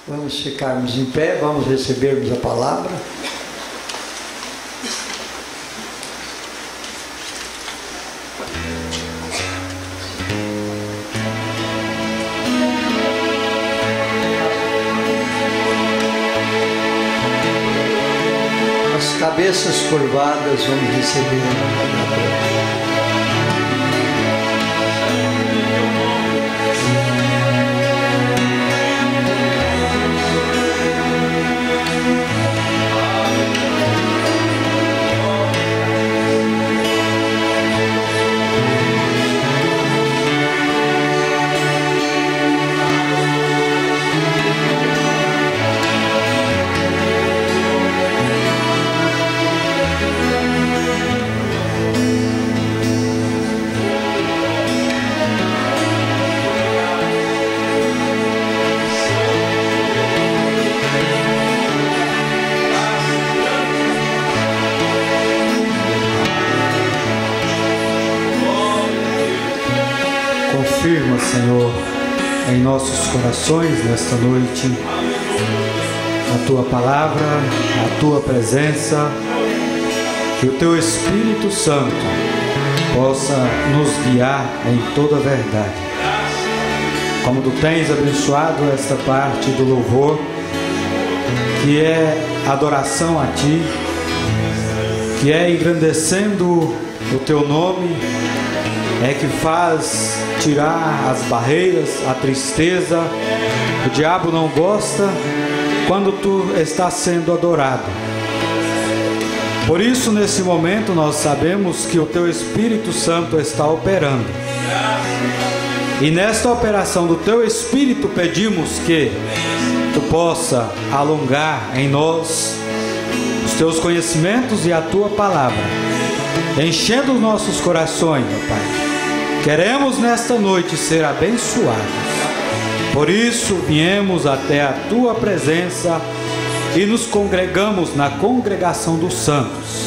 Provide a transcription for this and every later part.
Vamos ficarmos em pé, vamos recebermos a palavra. As cabeças curvadas, vamos receber a palavra. Confirma, Senhor, em nossos corações nesta noite a Tua palavra, a Tua presença, que o Teu Espírito Santo possa nos guiar em toda a verdade. Como Tu tens abençoado esta parte do louvor, que é adoração a Ti, que é engrandecendo o Teu nome, é que faz tirar as barreiras, a tristeza. O diabo não gosta quando tu estás sendo adorado. Por isso, nesse momento, nós sabemos que o teu Espírito Santo está operando. E nesta operação do teu Espírito, pedimos que tu possa alongar em nós os teus conhecimentos e a tua palavra, enchendo os nossos corações, meu Pai. Queremos nesta noite ser abençoados. Por isso viemos até a Tua presença e nos congregamos na congregação dos santos.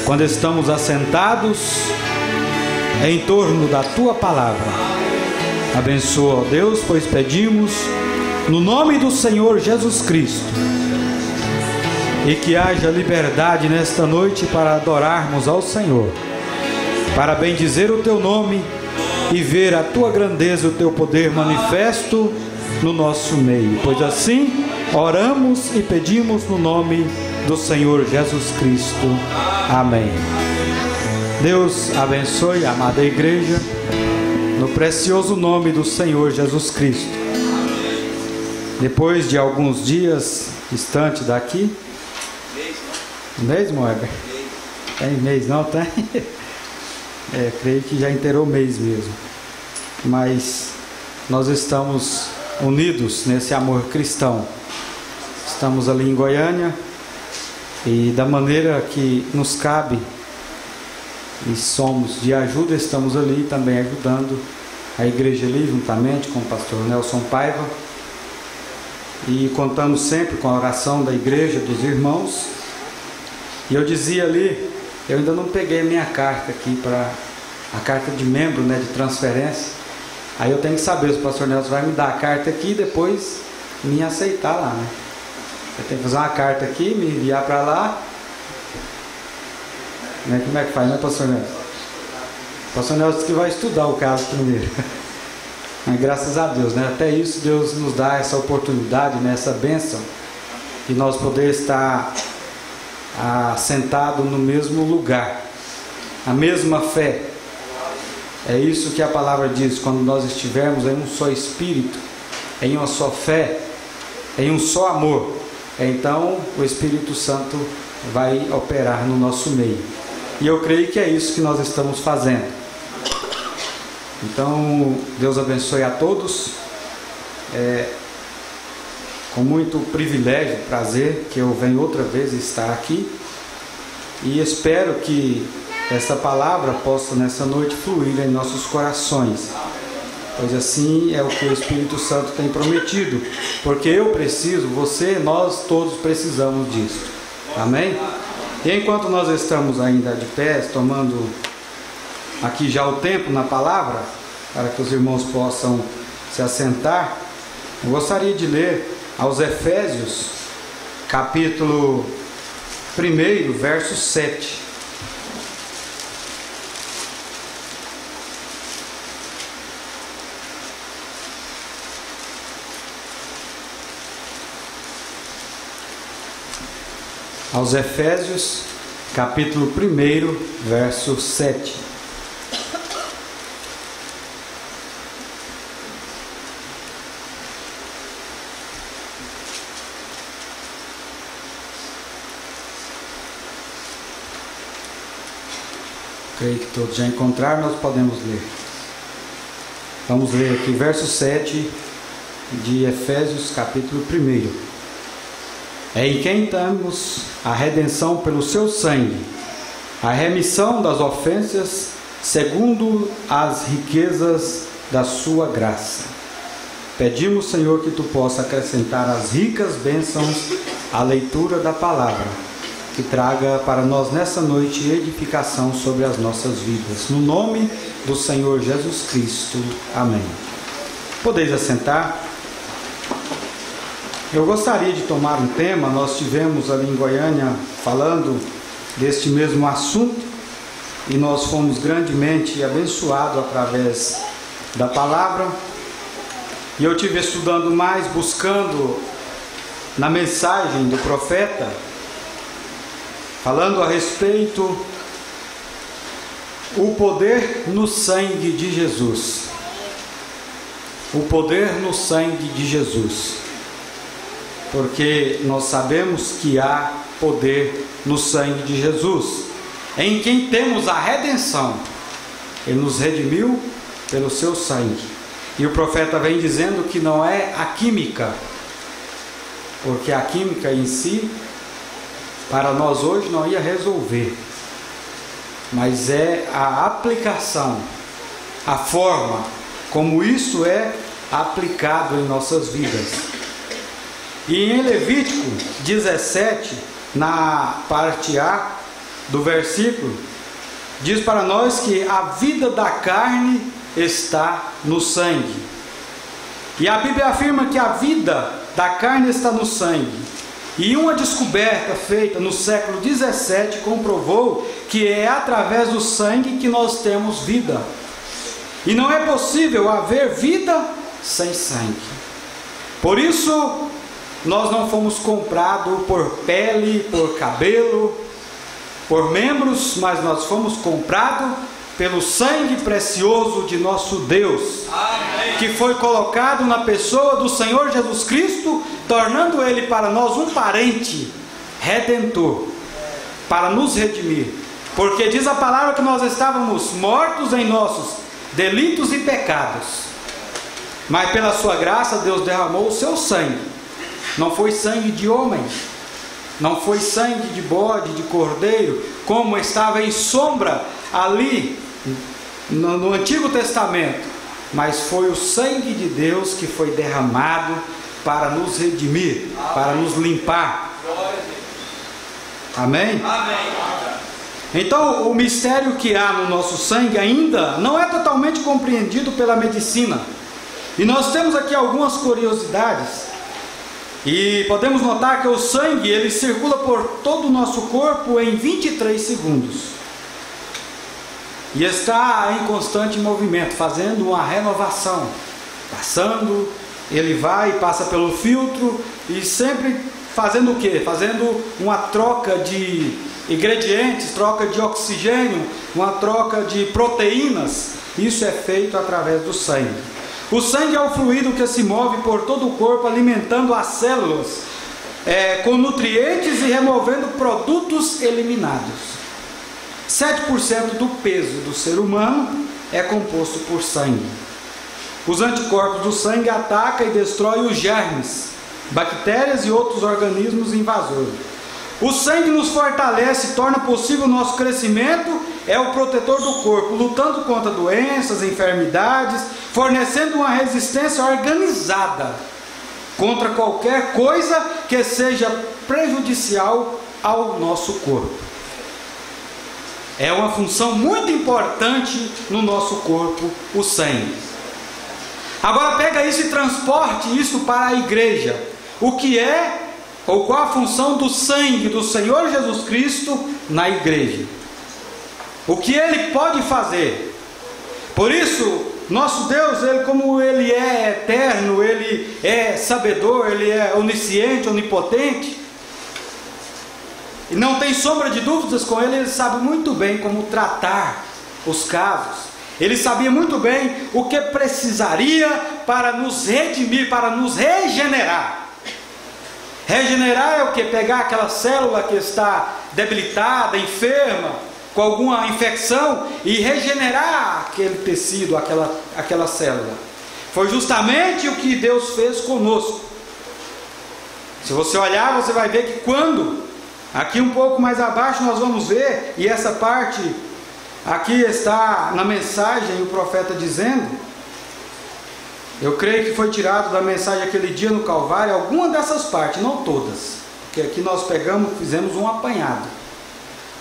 Quando estamos assentados em torno da Tua palavra. Abençoa, ó Deus, pois pedimos no nome do Senhor Jesus Cristo. E que haja liberdade nesta noite para adorarmos ao Senhor, para bendizer o Teu nome e ver a Tua grandeza e o Teu poder manifesto no nosso meio. Pois assim, oramos e pedimos no nome do Senhor Jesus Cristo. Amém. Deus abençoe a amada igreja, no precioso nome do Senhor Jesus Cristo. Depois de alguns dias distante daqui, mês, Moeber? Tem mês não, tem? Creio que já inteirou o mês mesmo. Mas nós estamos unidos nesse amor cristão. Estamos ali em Goiânia e da maneira que nos cabe e somos de ajuda, estamos ali também ajudando a igreja ali juntamente com o pastor Nelson Paiva. E contamos sempre com a oração da igreja, dos irmãos. E eu dizia ali, eu ainda não peguei a minha carta aqui, para a carta de membro, né, de transferência. Aí eu tenho que saber se o pastor Nelson vai me dar a carta aqui e depois me aceitar lá, né? Eu tenho que fazer uma carta aqui, me enviar para lá. Né? Como é que faz, né, pastor Nelson? O pastor Nelson disse que vai estudar o caso primeiro. Mas graças a Deus, né? Até isso Deus nos dá essa oportunidade, né, essa bênção, de nós poder estar sentado no mesmo lugar, a mesma fé. É isso que a palavra diz: quando nós estivermos em um só Espírito, em uma só fé, em um só amor, então o Espírito Santo vai operar no nosso meio. E eu creio que é isso que nós estamos fazendo. Então Deus abençoe a todos. Com muito privilégio, prazer que eu venho outra vez estar aqui, e espero que esta palavra possa nessa noite fluir em nossos corações, pois assim é o que o Espírito Santo tem prometido, porque eu preciso, você, nós todos precisamos disso. Amém? E enquanto nós estamos ainda de pé, tomando aqui já o tempo na palavra, para que os irmãos possam se assentar, Eu gostaria de ler aos Efésios, capítulo 1, verso 7. Aos Efésios, capítulo 1, verso 7. Creio que todos já encontraram, nós podemos ler. Vamos ler aqui, verso 7 de Efésios, capítulo 1. É em quem temos a redenção pelo seu sangue, a remissão das ofensas, segundo as riquezas da sua graça. Pedimos, Senhor, que tu possa acrescentar as ricas bênçãos à leitura da palavra, que traga para nós nessa noite edificação sobre as nossas vidas. No nome do Senhor Jesus Cristo. Amém. Podeis assentar. Eu gostaria de tomar um tema. Nós tivemos ali em Goiânia falando deste mesmo assunto e nós fomos grandemente abençoados através da palavra. E eu estive estudando mais, buscando na mensagem do profeta, falando a respeito o poder no sangue de Jesus. O poder no sangue de Jesus. Porque nós sabemos que há poder no sangue de Jesus, em quem temos a redenção. Ele nos redimiu pelo seu sangue. E o profeta vem dizendo que não é a química, porque a química em si, para nós hoje, não ia resolver, mas é a aplicação, a forma como isso é aplicado em nossas vidas. E em Levítico 17, na parte A do versículo, diz para nós que a vida da carne está no sangue. E a Bíblia afirma que a vida da carne está no sangue. E uma descoberta feita no século 17 comprovou que é através do sangue que nós temos vida. E não é possível haver vida sem sangue. Por isso, nós não fomos comprados por pele, por cabelo, por membros, mas nós fomos comprados pelo sangue precioso de nosso Deus. Amém. Que foi colocado na pessoa do Senhor Jesus Cristo, tornando Ele para nós um parente redentor, para nos redimir. Porque diz a palavra que nós estávamos mortos em nossos delitos e pecados, mas pela sua graça Deus derramou o seu sangue. Não foi sangue de homem, não foi sangue de bode, de cordeiro, como estava em sombra ali no Antigo Testamento, mas foi o sangue de Deus que foi derramado para nos redimir, para nos limpar. Amém? Amém. Então, o mistério que há no nosso sangue ainda não é totalmente compreendido pela medicina. E nós temos aqui algumas curiosidades. E podemos notar que o sangue, ele circula por todo o nosso corpo em 23 segundos. E está em constante movimento, fazendo uma renovação. Passando, ele vai e passa pelo filtro e sempre fazendo o quê? Fazendo uma troca de ingredientes, troca de oxigênio, uma troca de proteínas. Isso é feito através do sangue. O sangue é o fluido que se move por todo o corpo, alimentando as células com nutrientes e removendo produtos eliminados. 7% do peso do ser humano é composto por sangue. Os anticorpos do sangue atacam e destroem os germes, bactérias e outros organismos invasores. O sangue nos fortalece, torna possível o nosso crescimento, é o protetor do corpo, lutando contra doenças, enfermidades, fornecendo uma resistência organizada contra qualquer coisa que seja prejudicial ao nosso corpo. É uma função muito importante no nosso corpo, o sangue. Agora pega isso e transporte isso para a igreja. O que é, ou qual a função do sangue do Senhor Jesus Cristo na igreja? O que Ele pode fazer? Por isso, nosso Deus, Ele, como Ele é eterno, Ele é sabedor, Ele é onisciente, onipotente, e não tem sombra de dúvidas com Ele, Ele sabe muito bem como tratar os casos. Ele sabia muito bem o que precisaria para nos redimir, para nos regenerar. Regenerar é o que? Pegar aquela célula que está debilitada, enferma, com alguma infecção, e regenerar aquele tecido, aquela célula. Foi justamente o que Deus fez conosco. Se você olhar, você vai ver que quando, aqui um pouco mais abaixo nós vamos ver, e essa parte aqui está na mensagem, o profeta dizendo, eu creio que foi tirado da mensagem aquele dia no Calvário, alguma dessas partes, não todas, porque aqui nós pegamos, fizemos um apanhado.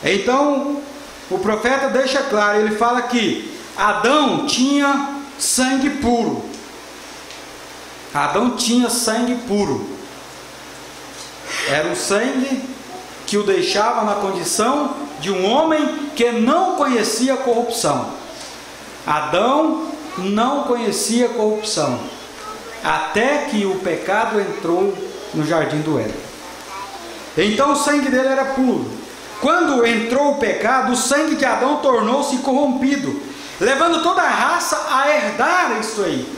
Então, o profeta deixa claro, ele fala que Adão tinha sangue puro. Adão tinha sangue puro. Era um sangue que o deixava na condição de um homem que não conhecia corrupção. Adão não conhecia corrupção, até que o pecado entrou no jardim do Éden. Então o sangue dele era puro. Quando entrou o pecado, o sangue de Adão tornou-se corrompido, levando toda a raça a herdar isso aí.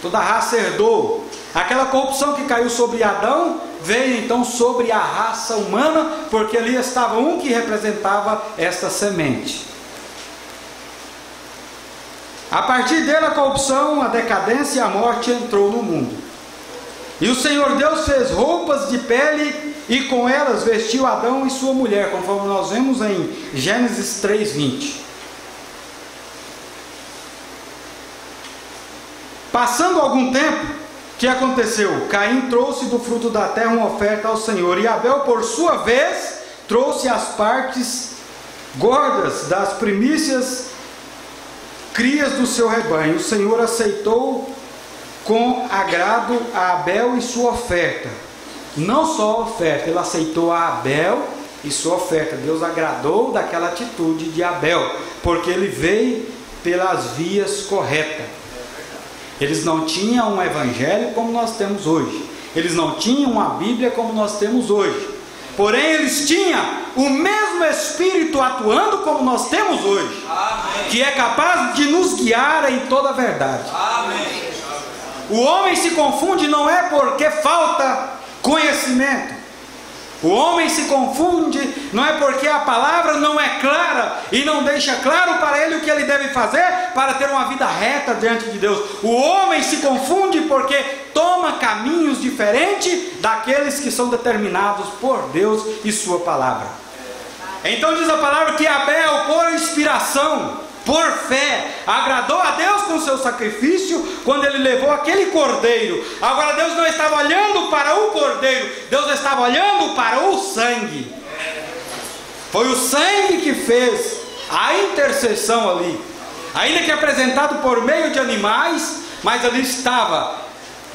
Toda a raça herdou. Aquela corrupção que caiu sobre Adão, veio então sobre a raça humana, porque ali estava um que representava esta semente. A partir dele a corrupção, a decadência e a morte entrou no mundo. E o Senhor Deus fez roupas de pele e com elas vestiu Adão e sua mulher, conforme nós vemos em Gênesis 3:20. Passando algum tempo, o que aconteceu? Caim trouxe do fruto da terra uma oferta ao Senhor, e Abel, por sua vez, trouxe as partes gordas das primícias crias do seu rebanho. O Senhor aceitou com agrado a Abel e sua oferta. Não só a oferta, ele aceitou a Abel e sua oferta. Deus agradou daquela atitude de Abel, porque ele veio pelas vias corretas. Eles não tinham um evangelho como nós temos hoje. Eles não tinham uma Bíblia como nós temos hoje. Porém, eles tinham o mesmo Espírito atuando como nós temos hoje. Amém. Que é capaz de nos guiar em toda a verdade. Amém. O homem se confunde não é porque falta conhecimento. O homem se confunde não é porque a palavra não é clara e não deixa claro para ele o que ele deve fazer para ter uma vida reta diante de Deus. O homem se confunde porque toma caminhos diferentes daqueles que são determinados por Deus e sua palavra. Então diz a palavra que Abel, por inspiração, por fé, agradou a Deus com o seu sacrifício, quando ele levou aquele cordeiro. Agora Deus não estava olhando para o cordeiro, Deus estava olhando para o sangue. Foi o sangue que fez a intercessão ali, ainda que apresentado por meio de animais, mas ali estava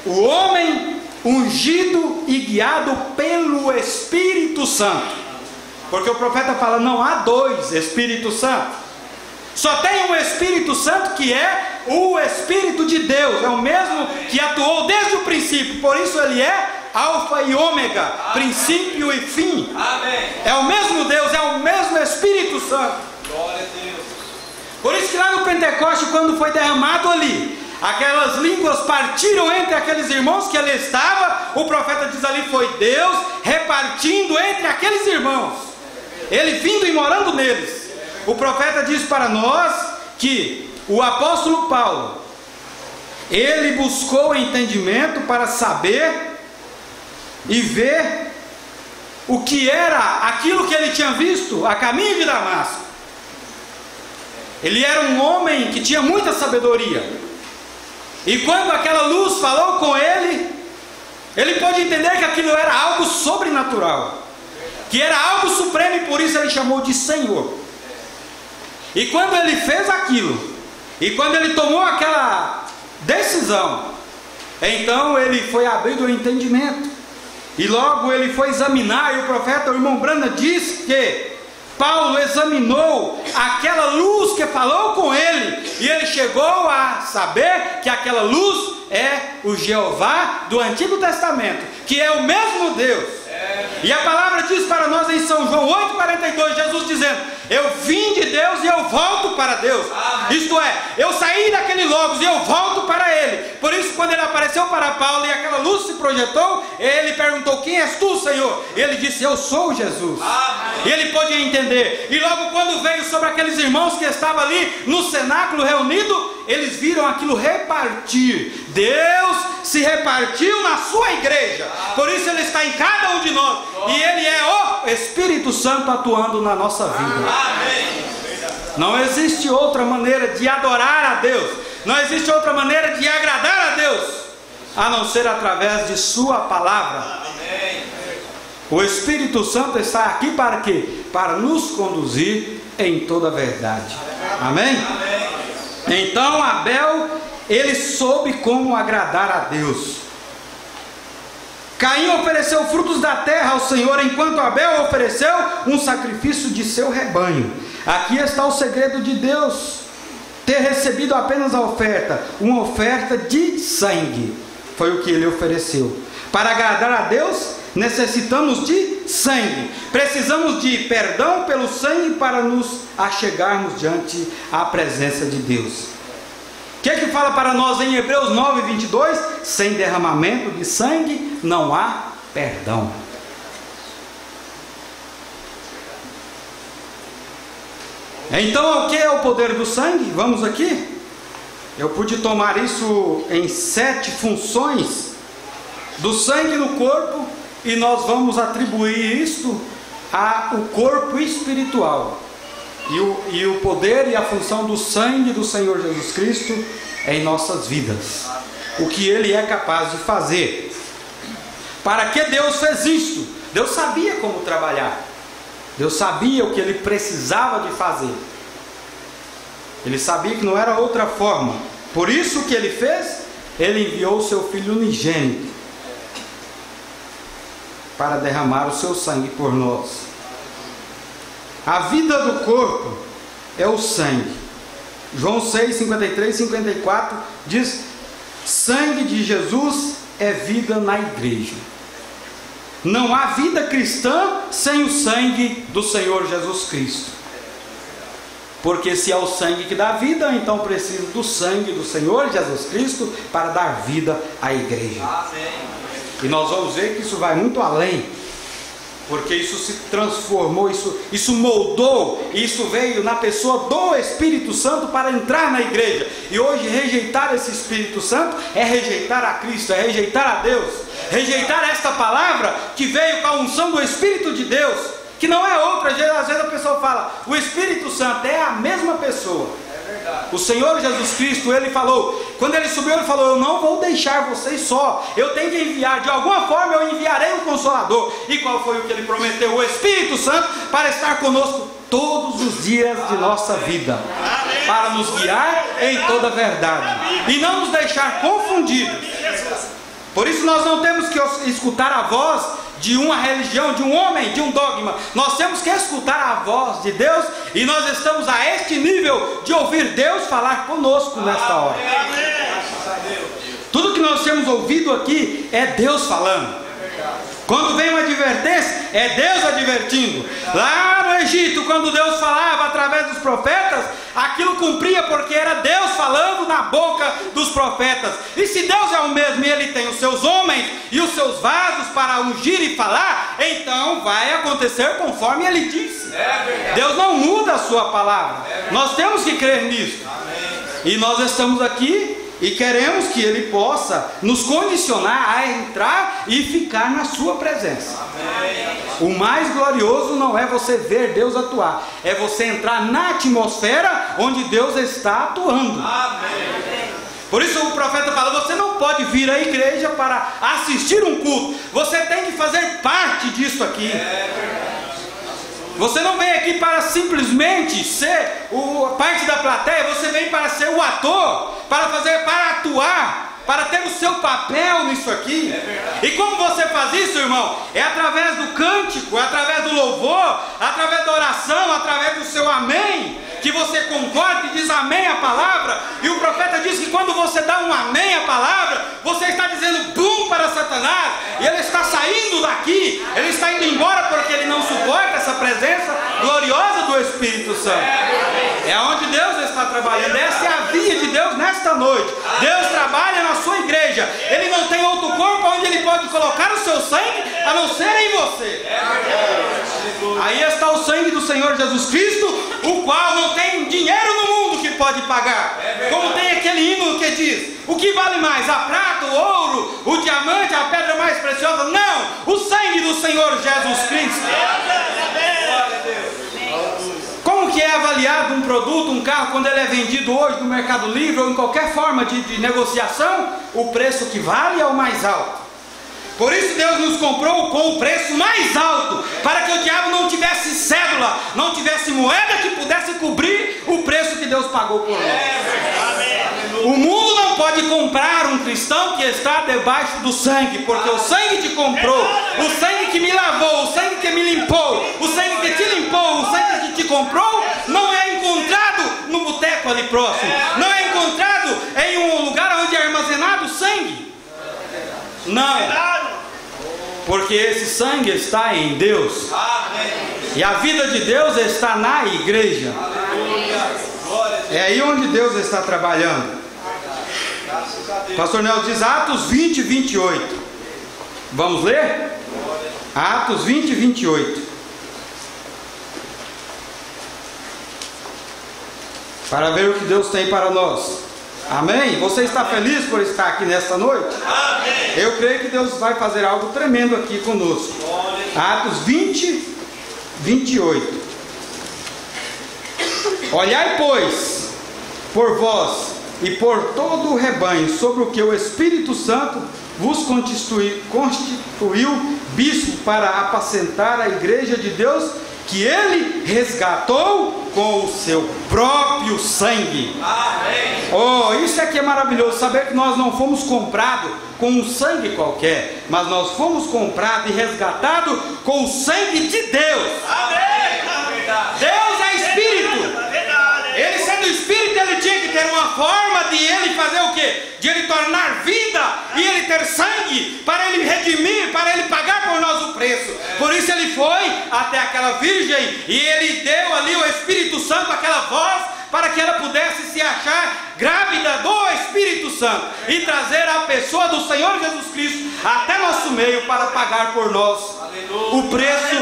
o homem ungido e guiado pelo Espírito Santo. Porque o profeta fala, não há dois Espíritos Santos. Só tem um Espírito Santo, que é o Espírito de Deus. É o mesmo que atuou desde o princípio. Por isso ele é Alfa e Ômega, amém, princípio e fim. Amém. É o mesmo Deus, é o mesmo Espírito Santo. Glória a Deus. Por isso que lá no Pentecoste, quando foi derramado ali, aquelas línguas partiram entre aqueles irmãos que ali estavam. O profeta diz ali, foi Deus repartindo entre aqueles irmãos, ele vindo e morando neles. O profeta diz para nós que o apóstolo Paulo, ele buscou entendimento para saber e ver o que era aquilo que ele tinha visto a caminho de Damasco. Ele era um homem que tinha muita sabedoria, e quando aquela luz falou com ele, ele pôde entender que aquilo era algo sobrenatural, que era algo supremo, e por isso ele chamou de Senhor. E quando ele fez aquilo, e quando ele tomou aquela decisão. Então ele foi abrindo o entendimento, e logo ele foi examinar, e o profeta, o irmão Branham, diz que Paulo examinou aquela luz que falou com ele, e ele chegou a saber que aquela luz é o Jeová do Antigo Testamento, que é o mesmo Deus. E a palavra diz para nós em São João 8,42, Jesus dizendo: eu vim de Deus e eu volto para Deus. Amém. Isto é, eu saí daquele Logos e eu volto para Ele. Por isso, quando ele apareceu para Paulo e aquela luz se projetou, ele perguntou: quem és tu, Senhor? E ele disse: eu sou Jesus. Amém. E ele pôde entender. E logo quando veio sobre aqueles irmãos que estavam ali no cenáculo reunido, eles viram aquilo repartir. Deus se repartiu na sua igreja. Por isso ele está em cada um de nós. E ele é o Espírito Santo atuando na nossa vida. Não existe outra maneira de adorar a Deus, não existe outra maneira de agradar a Deus, a não ser através de sua palavra. O Espírito Santo está aqui para quê? Para nos conduzir em toda a verdade. Amém? Então Abel, ele soube como agradar a Deus. Caim ofereceu frutos da terra ao Senhor, enquanto Abel ofereceu um sacrifício de seu rebanho. Aqui está o segredo de Deus ter recebido apenas a oferta, uma oferta de sangue. Foi o que ele ofereceu. Para agradar a Deus, necessitamos de sangue. Precisamos de perdão pelo sangue para nos achegarmos diante a presença de Deus. O que é que fala para nós em Hebreus 9:22? Sem derramamento de sangue não há perdão. Então, o que é o poder do sangue? Vamos aqui. Eu pude tomar isso em 7 funções do sangue no corpo, e nós vamos atribuir isto ao corpo espiritual. E o poder e a função do sangue do Senhor Jesus Cristo em nossas vidas. O que Ele é capaz de fazer. Para que Deus fez isto? Deus sabia como trabalhar. Deus sabia o que Ele precisava de fazer. Ele sabia que não era outra forma. Por isso o que Ele fez? Ele enviou o seu Filho unigênito para derramar o seu sangue por nós. A vida do corpo é o sangue. João 6, 53 e 54 diz: sangue de Jesus é vida na igreja. Não há vida cristã sem o sangue do Senhor Jesus Cristo. Porque se é o sangue que dá vida, então precisa do sangue do Senhor Jesus Cristo para dar vida à igreja. Amém. E nós vamos ver que isso vai muito além. Porque isso se transformou, isso moldou, isso veio na pessoa do Espírito Santo para entrar na igreja. E hoje rejeitar esse Espírito Santo é rejeitar a Cristo, é rejeitar a Deus, rejeitar esta palavra que veio com a unção do Espírito de Deus, que não é outra. Às vezes a pessoa fala, o Espírito Santo é a mesma pessoa. O Senhor Jesus Cristo, Ele falou, quando Ele subiu, Ele falou: eu não vou deixar vocês só, eu tenho que enviar, de alguma forma eu enviarei o Consolador. E qual foi o que Ele prometeu? O Espírito Santo, para estar conosco todos os dias de nossa vida, para nos guiar em toda a verdade e não nos deixar confundidos. Por isso nós não temos que escutar a voz de uma religião, de um homem, de um dogma. Nós temos que escutar a voz de Deus, e nós estamos a este nível de ouvir Deus falar conosco nesta hora. Tudo que nós temos ouvido aqui é Deus falando. Quando vem uma advertência, é Deus advertindo. Lá no Egito, quando Deus falava através dos profetas, aquilo cumpria porque era Deus falando na boca dos profetas. E se Deus é o mesmo e Ele tem os seus homens e os seus vasos para ungir e falar, então vai acontecer conforme Ele disse. Deus não muda a sua palavra. Nós temos que crer nisso. E nós estamos aqui e queremos que Ele possa nos condicionar a entrar e ficar na sua presença. Amém. O mais glorioso não é você ver Deus atuar, é você entrar na atmosfera onde Deus está atuando. Amém. Por isso o profeta fala: você não pode vir à igreja para assistir um culto, você tem que fazer parte disso aqui. Você não vem aqui para simplesmente ser parte da plateia, você vem para ser o ator. para atuar, para ter o seu papel nisso aqui. E como você faz isso, irmão? É através do cântico, é através do louvor, através da oração, através do seu amém, que você concorda e diz amém à palavra. E o profeta diz que quando você dá um amém à palavra, você está dizendo bum para Satanás, e ele está saindo daqui, ele está indo embora, porque ele não suporta essa presença gloriosa do Espírito Santo. É onde Deus está trabalhando. Essa é a via de Deus nesta noite. Deus trabalha na sua igreja. Ele não tem outro corpo onde ele pode colocar o seu sangue a não ser em você. Aí está o sangue do Senhor Jesus Cristo, o qual não tem dinheiro no mundo que pode pagar. Como tem aquele hino que diz: o que vale mais, a prata, o ouro, o diamante, a pedra mais preciosa? Não, o sangue do Senhor Jesus Cristo. Como que é avaliado um produto, um carro, quando ele é vendido hoje no Mercado Livre ou em qualquer forma de negociação? O preço que vale é o mais alto. Por isso Deus nos comprou com o preço mais alto, para que o diabo não tivesse cédula, não tivesse moeda que pudesse cobrir o preço que Deus pagou por nós. O mundo não pode comprar um cristão que está debaixo do sangue, porque o sangue te comprou, o sangue que me lavou, o sangue que me limpou, o sangue que te limpou, o sangue que te comprou, não é encontrado no boteco ali próximo, não é encontrado em um lugar onde é armazenado sangue. Não, porque esse sangue está em Deus. E a vida de Deus está na igreja. É aí onde Deus está trabalhando. Pastor Nelson diz Atos 20, 28. Vamos ler? Atos 20, 28. Para ver o que Deus tem para nós. Amém? Você está feliz por estar aqui nesta noite? Amém. Eu creio que Deus vai fazer algo tremendo aqui conosco. Atos 20, 28. Olhai, pois, por vós e por todo o rebanho, sobre o que o Espírito Santo vos constituiu bispo para apacentar a igreja de Deus, que ele resgatou com o seu próprio sangue. Amém. Oh, isso aqui é maravilhoso, saber que nós não fomos comprados com um sangue qualquer, mas nós fomos comprados e resgatados com o sangue de Deus. Amém. Deus é Espírito. Ele sendo Espírito, ele tinha que ter uma forma de ele fazer o quê? De ele tornar vida e ele ter sangue para ele redimir, para ele pagar por nós o preço. Por isso ele foi até aquela virgem e ele deu ali o Espírito Santo, aquela voz, para que ela pudesse se achar grávida do Espírito Santo e trazer a pessoa do Senhor Jesus Cristo até nosso meio para pagar por nós o preço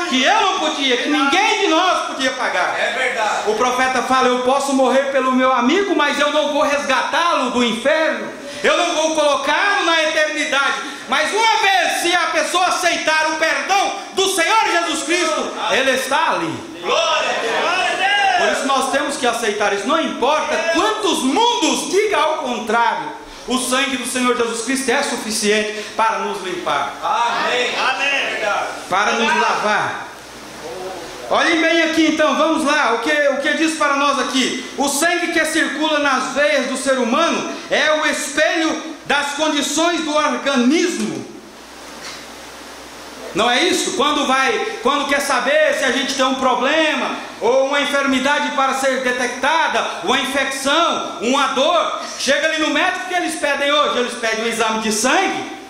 que eu não podia, que ninguém de nós podia pagar. É verdade. O profeta fala: eu posso morrer pelo meu amigo, mas eu não vou resgatá-lo do inferno, eu não vou colocá-lo na eternidade. Mas uma vez, se a pessoa aceitar o perdão do Senhor Jesus Cristo, ele está ali. Glória a Deus. Por isso nós temos que aceitar isso. Não importa quantos mundos digam ao contrário, o sangue do Senhor Jesus Cristo é suficiente para nos limpar. Amém. Para nos lavar. Olhem bem aqui então, vamos lá, o que diz para nós aqui? O sangue que circula nas veias do ser humano é o espelho das condições do organismo. Não é isso? Quando quer saber se a gente tem um problema, ou uma enfermidade para ser detectada, uma infecção, uma dor, chega ali no médico, que eles pedem hoje? Eles pedem um exame de sangue.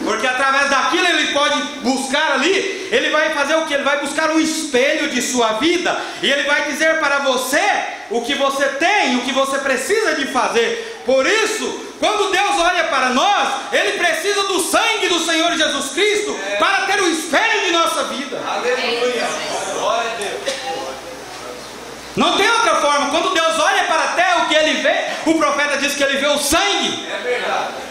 Porque através daquilo ele pode buscar ali, ele vai fazer o que? Ele vai buscar um espelho de sua vida, e ele vai dizer para você o que você tem, o que você precisa de fazer. Por isso, quando Deus olha para nós, ele precisa do sangue do Senhor Jesus Cristo para ter o espelho de nossa vida. Aleluia. Glória a Deus. Não tem outra forma. Quando Deus olha para a terra, o que ele vê? O profeta diz que ele vê o sangue. É verdade.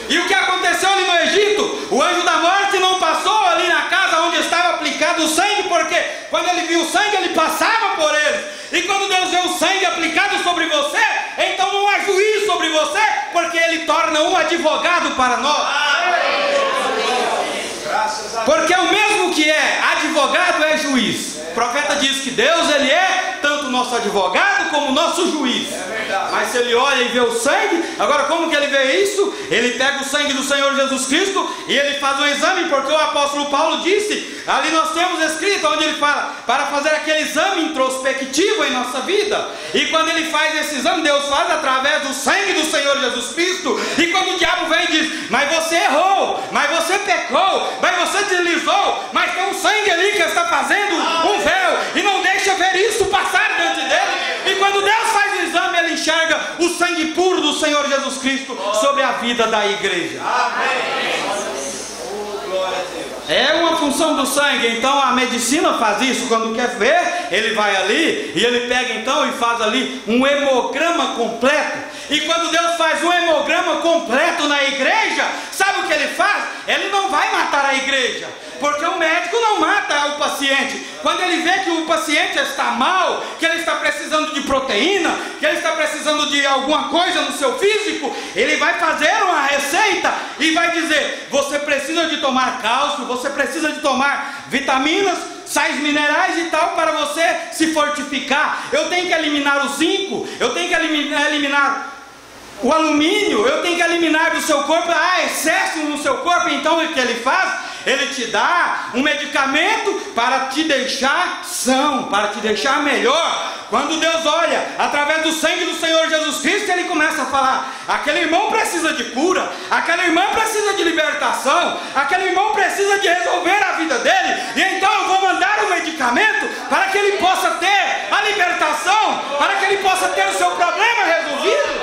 E o que aconteceu ali no Egito? O anjo da morte não passou ali na casa onde estava aplicado o sangue, porque quando ele viu o sangue, ele passava por ele. E quando Deus vê o sangue aplicado sobre você, então não há juízo sobre você, porque ele torna um advogado para nós. Porque o mesmo que é advogado é juiz. O profeta diz que Deus, ele é tanto nosso advogado como nosso juiz. Mas se ele olha e vê o sangue, agora como que ele vê isso? Ele pega o sangue do Senhor Jesus Cristo e ele faz um exame, porque o apóstolo Paulo disse, ali nós temos escrito, onde ele fala, para fazer aquele exame introspectivo em nossa vida. E quando ele faz esse exame, Deus faz através do sangue do Senhor Jesus Cristo. E quando o diabo vem e diz, mas você errou, mas você pecou, mas você deslizou, mas tem um sangue ali que está fazendo um véu e não deixa ver isso passar diante dele. E quando Deus faz o exame, ele enxerga o sangue puro do Senhor Jesus Cristo sobre a vida da igreja. Amém. É uma função do sangue. Então a medicina faz isso. Quando quer ver, ele vai ali e ele pega então e faz ali um hemograma completo. E quando Deus faz um hemograma completo na igreja, sabe o que ele faz? Ele não vai matar a igreja, porque o médico não mata o paciente. Quando ele vê que o paciente está mal, que ele está precisando de proteína, que ele está precisando de alguma coisa no seu físico, ele vai fazer uma receita e vai dizer, você precisa de tomar cálcio, você precisa de tomar vitaminas, sais minerais e tal, para você se fortificar. Eu tenho que eliminar o zinco, eu tenho que eliminar o alumínio, eu tenho que eliminar do seu corpo, excesso no seu corpo. Então o que ele faz? Ele te dá um medicamento para te deixar são, para te deixar melhor. Quando Deus olha através do sangue do Senhor Jesus Cristo, ele começa a falar, aquele irmão precisa de cura, aquela irmã precisa de libertação, aquele irmão precisa de resolver a vida dele, e então eu vou mandar um medicamento para que ele possa ter a libertação, para que ele possa ter o seu problema resolvido.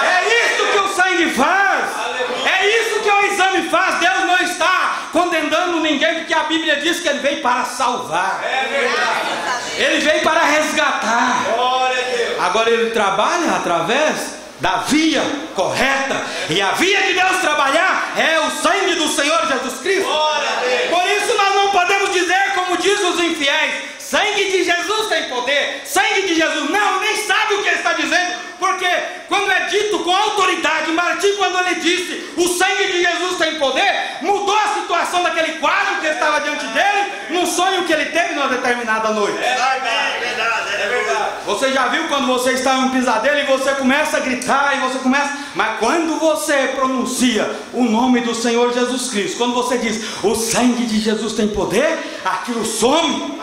É isso que o sangue faz, é isso que o exame faz. Deus não está condenando ninguém, porque a Bíblia diz que ele veio para salvar, ele veio para resgatar. Agora ele trabalha através da via correta, e a via de Deus trabalhar é o sangue do Senhor Jesus Cristo. Por isso nós não podemos dizer como diz os infiéis, sangue de Jesus tem poder, sangue de Jesus, não, nem sabe o que ele está dizendo. Porque quando é dito com autoridade, Martim, quando ele disse o sangue de Jesus tem poder, mudou a situação daquele quadro que estava diante dele, num sonho que ele teve numa determinada noite. É verdade. Você já viu quando você está em um pisadelo e você começa a gritar e você começa, mas quando você pronuncia o nome do Senhor Jesus Cristo, quando você diz o sangue de Jesus tem poder, aquilo some.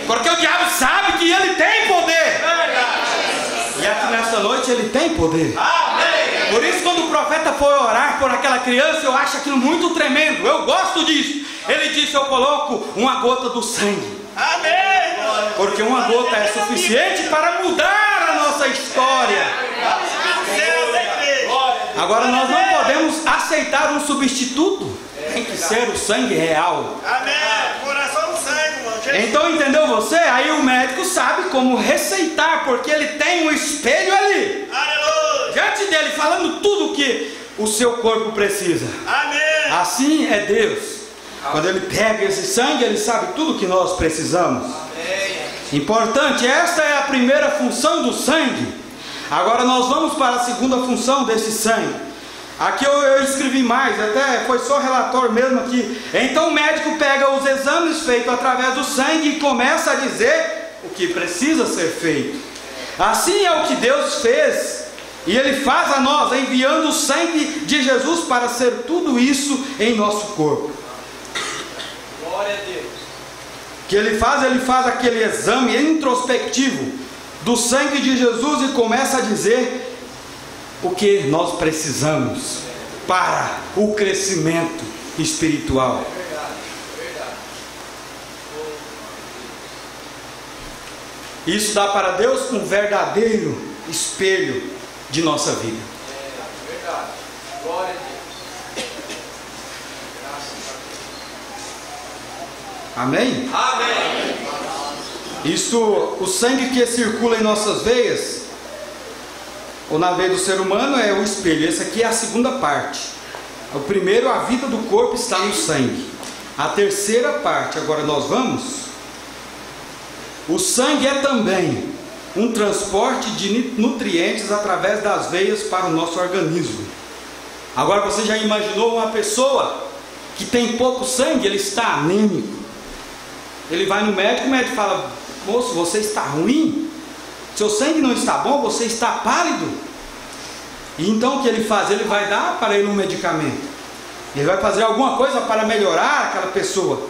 Porque o diabo sabe que ele tem poder. E aqui nessa noite ele tem poder. Amém. Por isso quando o profeta foi orar por aquela criança, eu acho aquilo muito tremendo. Eu gosto disso. Ele disse, eu coloco uma gota do sangue. Amém. Porque uma gota é suficiente para mudar a nossa história. Agora nós não podemos aceitar um substituto. Tem que ser o sangue real. Amém. Coração do sangue, mano. Então entendeu você? Aí o médico sabe como receitar, porque ele tem um espelho ali. Aleluia. Diante dele, falando tudo que o seu corpo precisa. Amém. Assim é Deus. Quando ele pega esse sangue, ele sabe tudo que nós precisamos. Amém. Importante, esta é a primeira função do sangue. Agora nós vamos para a segunda função desse sangue. Aqui eu escrevi mais, até foi só relatório mesmo aqui. Então o médico pega os exames feitos através do sangue e começa a dizer o que precisa ser feito. Assim é o que Deus fez, e Ele faz a nós, enviando o sangue de Jesus para ser tudo isso em nosso corpo. Glória a Deus. Que Ele faz aquele exame introspectivo do sangue de Jesus e começa a dizer o que nós precisamos para o crescimento espiritual. Isso dá para Deus um verdadeiro espelho de nossa vida. Glória a Deus. Amém? Amém. Isso, o sangue que circula em nossas veias, ou na veia do ser humano, é o espelho. Essa aqui é a segunda parte. O primeiro, a vida do corpo está no sangue. A terceira parte, agora nós vamos. O sangue é também um transporte de nutrientes através das veias para o nosso organismo. Agora você já imaginou uma pessoa que tem pouco sangue, ele está anêmico. Ele vai no médico, o médico fala: moço, você está ruim? seu sangue não está bom, você está pálido. E então o que ele faz? Ele vai dar para ele um medicamento. Ele vai fazer alguma coisa para melhorar aquela pessoa.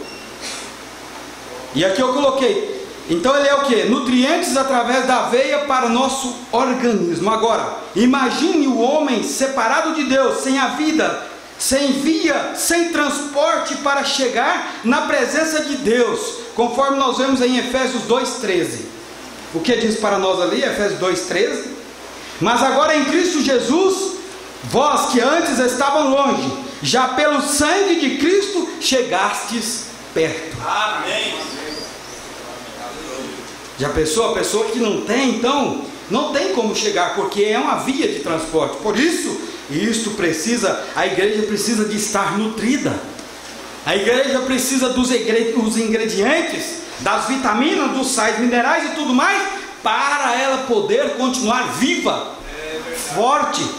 E aqui eu coloquei. Então ele é o que? Nutrientes através da veia para o nosso organismo. Agora, imagine o homem separado de Deus, sem a vida, sem via, sem transporte para chegar na presença de Deus, conforme nós vemos em Efésios 2,13. O que diz para nós ali, Efésios 2,13? Mas agora em Cristo Jesus, vós que antes estavam longe, já pelo sangue de Cristo chegastes perto. Amém. Já pensou? A pessoa que não tem, então, não tem como chegar, porque é uma via de transporte. Por isso, a igreja precisa de estar nutrida. A igreja precisa dos ingredientes, das vitaminas, dos sais minerais e tudo mais, para ela poder continuar viva, forte.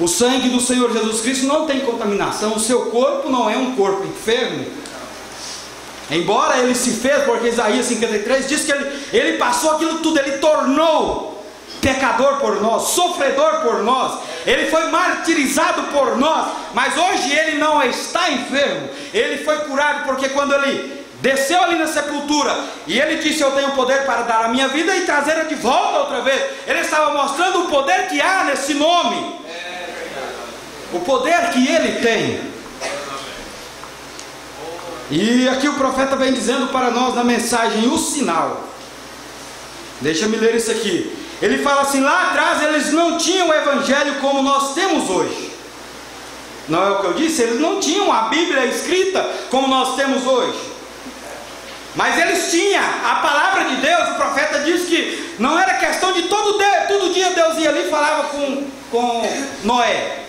O sangue do Senhor Jesus Cristo não tem contaminação. O seu corpo não é um corpo enfermo. Embora ele se fez, porque Isaías 53 diz que ele passou aquilo tudo, ele tornou pecador por nós, sofredor por nós, ele foi martirizado por nós, mas hoje ele não está enfermo, ele foi curado, porque quando ele desceu ali na sepultura, e ele disse: eu tenho poder para dar a minha vida e trazê-la de volta outra vez, ele estava mostrando o poder que há nesse nome, o poder que ele tem. E aqui o profeta vem dizendo para nós na mensagem, o sinal. Deixa-me ler isso aqui. Ele fala assim: lá atrás eles não tinham o evangelho como nós temos hoje. Não é o que eu disse? Eles não tinham a Bíblia escrita como nós temos hoje. Mas eles tinham a palavra de Deus. O profeta diz que não era questão de todo dia Deus ia ali e falava com Noé.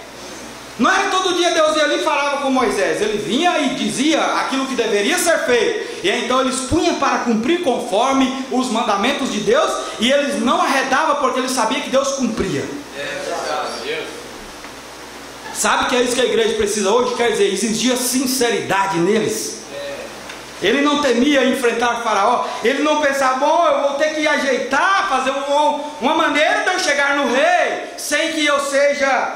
Não era todo dia Deus ia ali e falava com Moisés. Ele vinha e dizia aquilo que deveria ser feito. E então eles punham para cumprir conforme os mandamentos de Deus. E eles não arredavam porque eles sabiam que Deus cumpria. Sabe que é isso que a igreja precisa hoje? Quer dizer, exigia sinceridade neles. Ele não temia enfrentar Faraó. Ele não pensava: bom, eu vou ter que ajeitar, fazer uma maneira de eu chegar no rei, sem que eu seja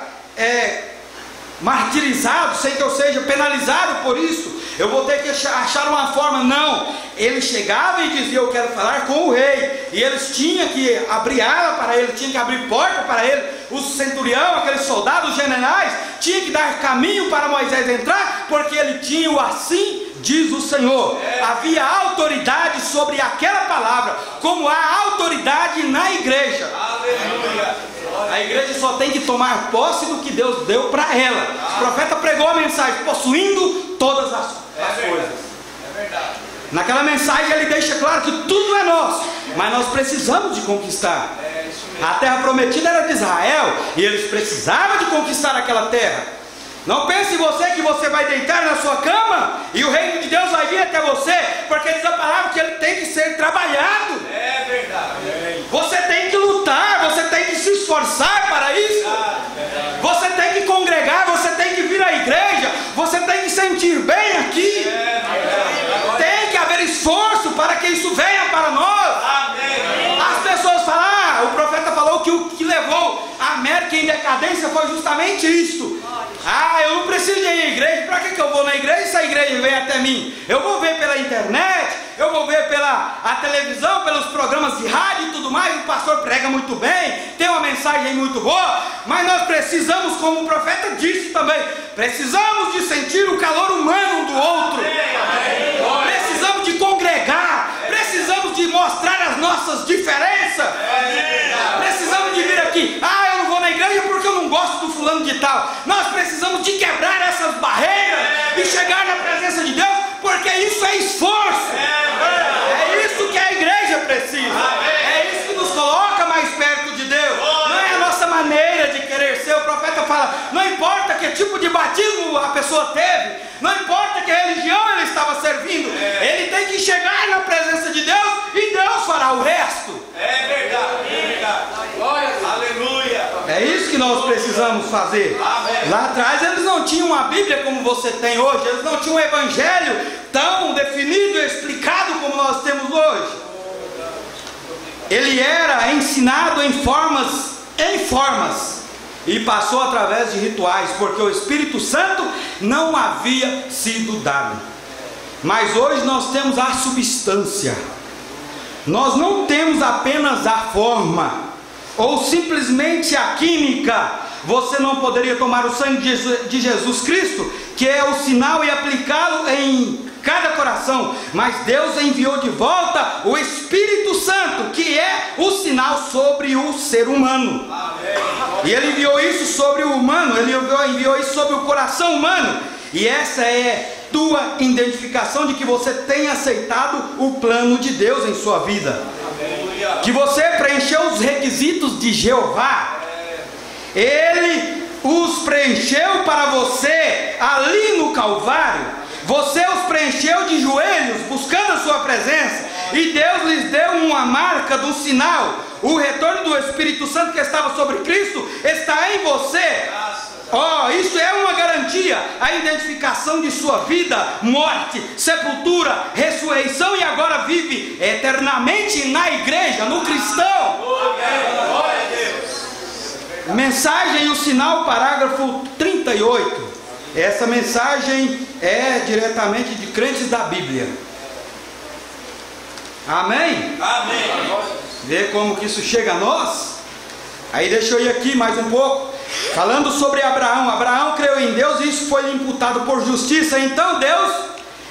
martirizado, sem que eu seja penalizado por isso. Eu vou ter que achar uma forma. Não, ele chegava e dizia: eu quero falar com o rei. E eles tinham que abrir ala para ele, tinham que abrir porta para ele. Os centurião, aqueles soldados, os generais, tinham que dar caminho para Moisés entrar, porque ele tinha o assim diz o Senhor. Havia autoridade sobre aquela palavra, como há autoridade na igreja. Aleluia. A igreja só tem que tomar posse do que Deus deu para ela. O profeta pregou a mensagem: possuindo todas as coisas. É verdade. Naquela mensagem ele deixa claro que tudo é nosso, mas nós precisamos de conquistar. A terra prometida era de Israel, e eles precisavam de conquistar aquela terra. Não pense você que você vai deitar na sua cama e o reino de Deus vai vir até você, porque diz a palavra que ele tem que ser trabalhado. É verdade. Você tem que lutar, você tem que se esforçar para isso. Você tem que congregar, você tem que vir à igreja, você tem que sentir bem aqui. Tem que haver esforço para que isso venha para nós. As pessoas falam: o profeta falou que o que levou a América em decadência foi justamente isto. Eu não preciso ir à igreja. Para que eu vou na igreja se a igreja vem até mim? Eu vou ver pela internet, eu vou ver pela televisão, pelos programas de rádio e tudo mais. O pastor prega muito bem, tem uma mensagem muito boa, mas nós precisamos, como o profeta disse também, precisamos de sentir o calor humano um do outro. Precisamos de congregar, precisamos de mostrar as nossas diferenças. Precisamos de vir aqui: eu não vou na igreja porque eu não gosto do fulano de tal. Nós precisamos de quebrar essas barreiras e chegar na presença de Deus, porque isso é esforço. É isso que a igreja precisa. É isso que nos coloca mais perto de Deus. Não é a nossa maneira de querer ser. O profeta fala: não importa que tipo de batismo a pessoa teve, não importa que religião ele estava servindo, ele tem que chegar na presença de Deus e Deus fará o resto. É verdade. Aleluia. É isso que nós precisamos fazer. Lá atrás eles não tinham a Bíblia como você tem hoje, eles não tinham um evangelho tão definido e explicado como nós temos hoje. ele era ensinado em formas e passou através de rituais, porque o Espírito Santo não havia sido dado. Mas hoje nós temos a substância, nós não temos apenas a forma, ou simplesmente a química. Você não poderia tomar o sangue de Jesus Cristo, que é o sinal, e aplicá-lo em cada coração, mas Deus enviou de volta o Espírito Santo, que é o sinal sobre o ser humano. E Ele enviou isso sobre o humano, Ele enviou isso sobre o coração humano, e essa é tua identificação de que você tem aceitado o plano de Deus em sua vida, que você preencheu os requisitos de Jeová. Ele os preencheu para você ali no Calvário. Você os preencheu de joelhos, buscando a sua presença, e Deus lhes deu uma marca do sinal. O retorno do Espírito Santo que estava sobre Cristo está em você. Isso é uma garantia, a identificação de sua vida, morte, sepultura, ressurreição, e agora vive eternamente na igreja, no cristão. Mensagem e o sinal, parágrafo 38. Essa mensagem é diretamente de crentes da Bíblia. Amém? Amém. Vê como que isso chega a nós? Aí deixa eu ir aqui mais um pouco, falando sobre Abraão. Abraão creu em Deus e isso foi lhe imputado por justiça. Então Deus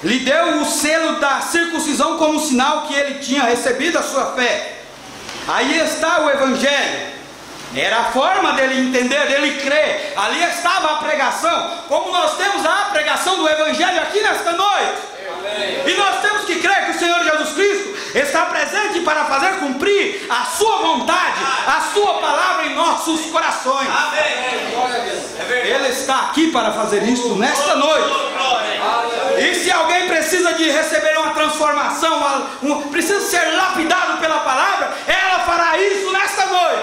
lhe deu o selo da circuncisão como sinal que ele tinha recebido a sua fé. Aí está o Evangelho. Era a forma dele entender, dele crer. Ali estava a pregação, como nós temos a pregação do Evangelho aqui nesta noite. E nós temos que crer que o Senhor Jesus Cristo está presente para fazer cumprir a sua vontade, a sua palavra em nossos corações. Ele está aqui para fazer isso nesta noite. E se alguém precisa de receber uma transformação, precisa ser lapidado pela palavra, ela fará isso nesta noite.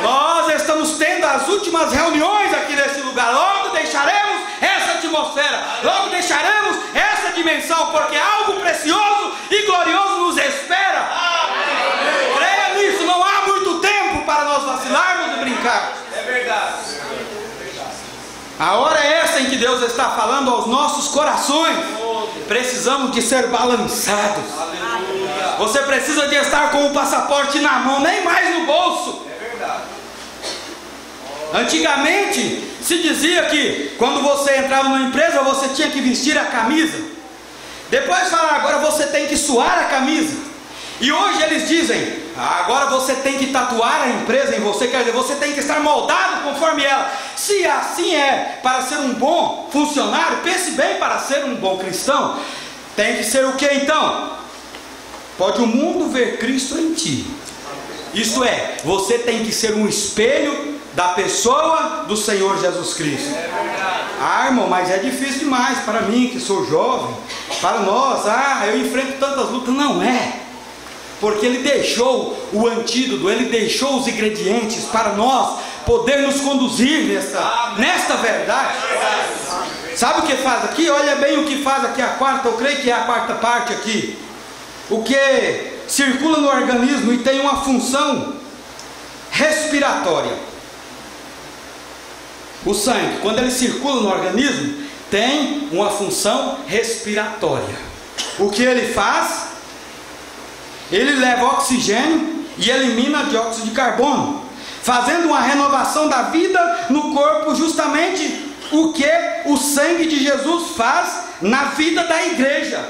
Nós estamos tendo as últimas reuniões aqui nesse lugar. Logo deixaremos essa atmosfera, logo deixaremos essa dimensão, porque algo precioso e glorioso nos espera. Creia nisso, não há muito tempo para nós vacilarmos e brincar. É verdade. A hora é essa em que Deus está falando aos nossos corações. Precisamos de ser balançados. Você precisa de estar com o passaporte na mão, nem mais no bolso. É verdade. Antigamente se dizia que quando você entrava numa empresa você tinha que vestir a camisa. Depois falaram, agora você tem que suar a camisa. E hoje eles dizem, agora você tem que tatuar a empresa em você, quer dizer, você tem que estar moldado conforme ela. Se assim é para ser um bom funcionário, pense bem, para ser um bom cristão, tem que ser o que então? Pode o mundo ver Cristo em ti. Isto é, você tem que ser um espelho da pessoa do Senhor Jesus Cristo. Irmão, mas é difícil demais para mim que sou jovem, para nós, eu enfrento tantas lutas. Não é, porque Ele deixou o antídoto, Ele deixou os ingredientes para nós poder nos conduzir nesta verdade. Sabe o que faz aqui? Olha bem o que faz aqui a quarta, eu creio que é a quarta parte aqui. O que circula no organismo e tem uma função respiratória. O sangue, quando ele circula no organismo, tem uma função respiratória. O que ele faz? Ele leva oxigênio e elimina dióxido de carbono, fazendo uma renovação da vida no corpo, justamente o que o sangue de Jesus faz na vida da igreja.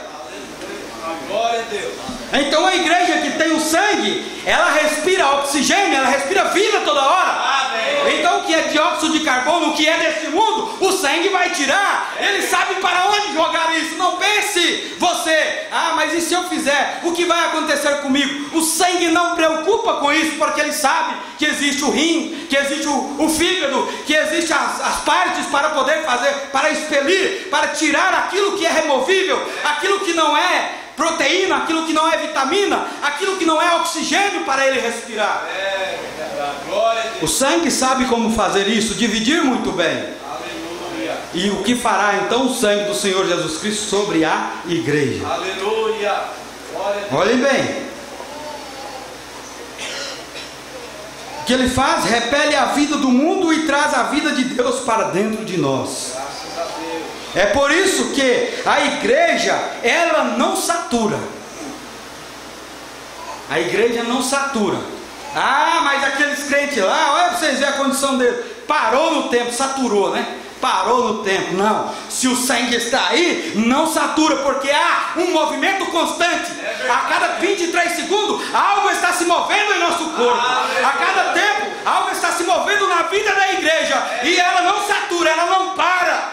Glória a Deus. Então a igreja que tem o sangue, ela respira oxigênio, ela respira vida toda hora. Amém. Então o que é dióxido de carbono, o que é desse mundo, o sangue vai tirar. Ele sabe para onde jogar isso. Não pense você, mas e se eu fizer, o que vai acontecer comigo? O sangue não preocupa com isso, porque ele sabe que existe o rim, que existe o fígado, que existe as partes para poder fazer, para expelir, para tirar aquilo que é removível, aquilo que não é proteína, aquilo que não é vitamina, aquilo que não é oxigênio para ele respirar. O sangue sabe como fazer isso, dividir muito bem. Aleluia. E o que fará então o sangue do Senhor Jesus Cristo sobre a igreja? Aleluia. Olhem bem, que Ele faz, repele a vida do mundo e traz a vida de Deus para dentro de nós. É por isso que a igreja, ela não satura. A igreja não satura. Ah, mas aqueles crentes lá, olha para vocês verem a condição dele. Parou no tempo, saturou, né? Parou no tempo. Não, se o sangue está aí, não satura, porque há um movimento constante. A cada 23 segundos, algo está se movendo em nosso corpo. A cada tempo, algo está se movendo na vida da igreja. E ela não satura, ela não para.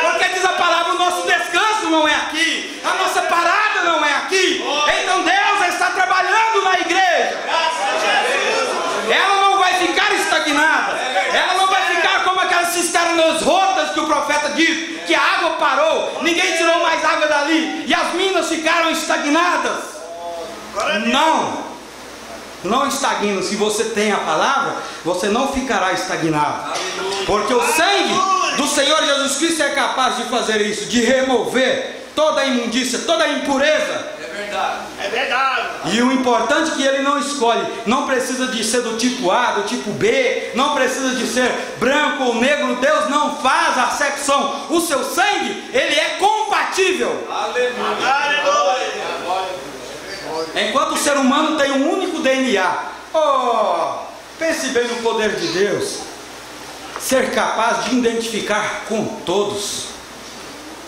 Porque diz a palavra, o nosso descanso não é aqui, a nossa parada não é aqui. Então Deus está trabalhando na igreja. Ela não vai ficar estagnada. Ela não vai ficar como aquelas cisternas rotas que o profeta diz, que a água parou, ninguém tirou mais água dali e as minas ficaram estagnadas. Não estagna. Se você tem a palavra, você não ficará estagnado, porque o sangue do Senhor Jesus Cristo é capaz de fazer isso, de remover toda a imundícia, toda a impureza. É verdade. E o importante é que Ele não escolhe. Não precisa de ser do tipo A, do tipo B. Não precisa de ser branco ou negro. Deus não faz acepção. O seu sangue, ele é compatível. Aleluia. Enquanto o ser humano tem um único DNA. Pense bem no poder de Deus. Ser capaz de identificar com todos,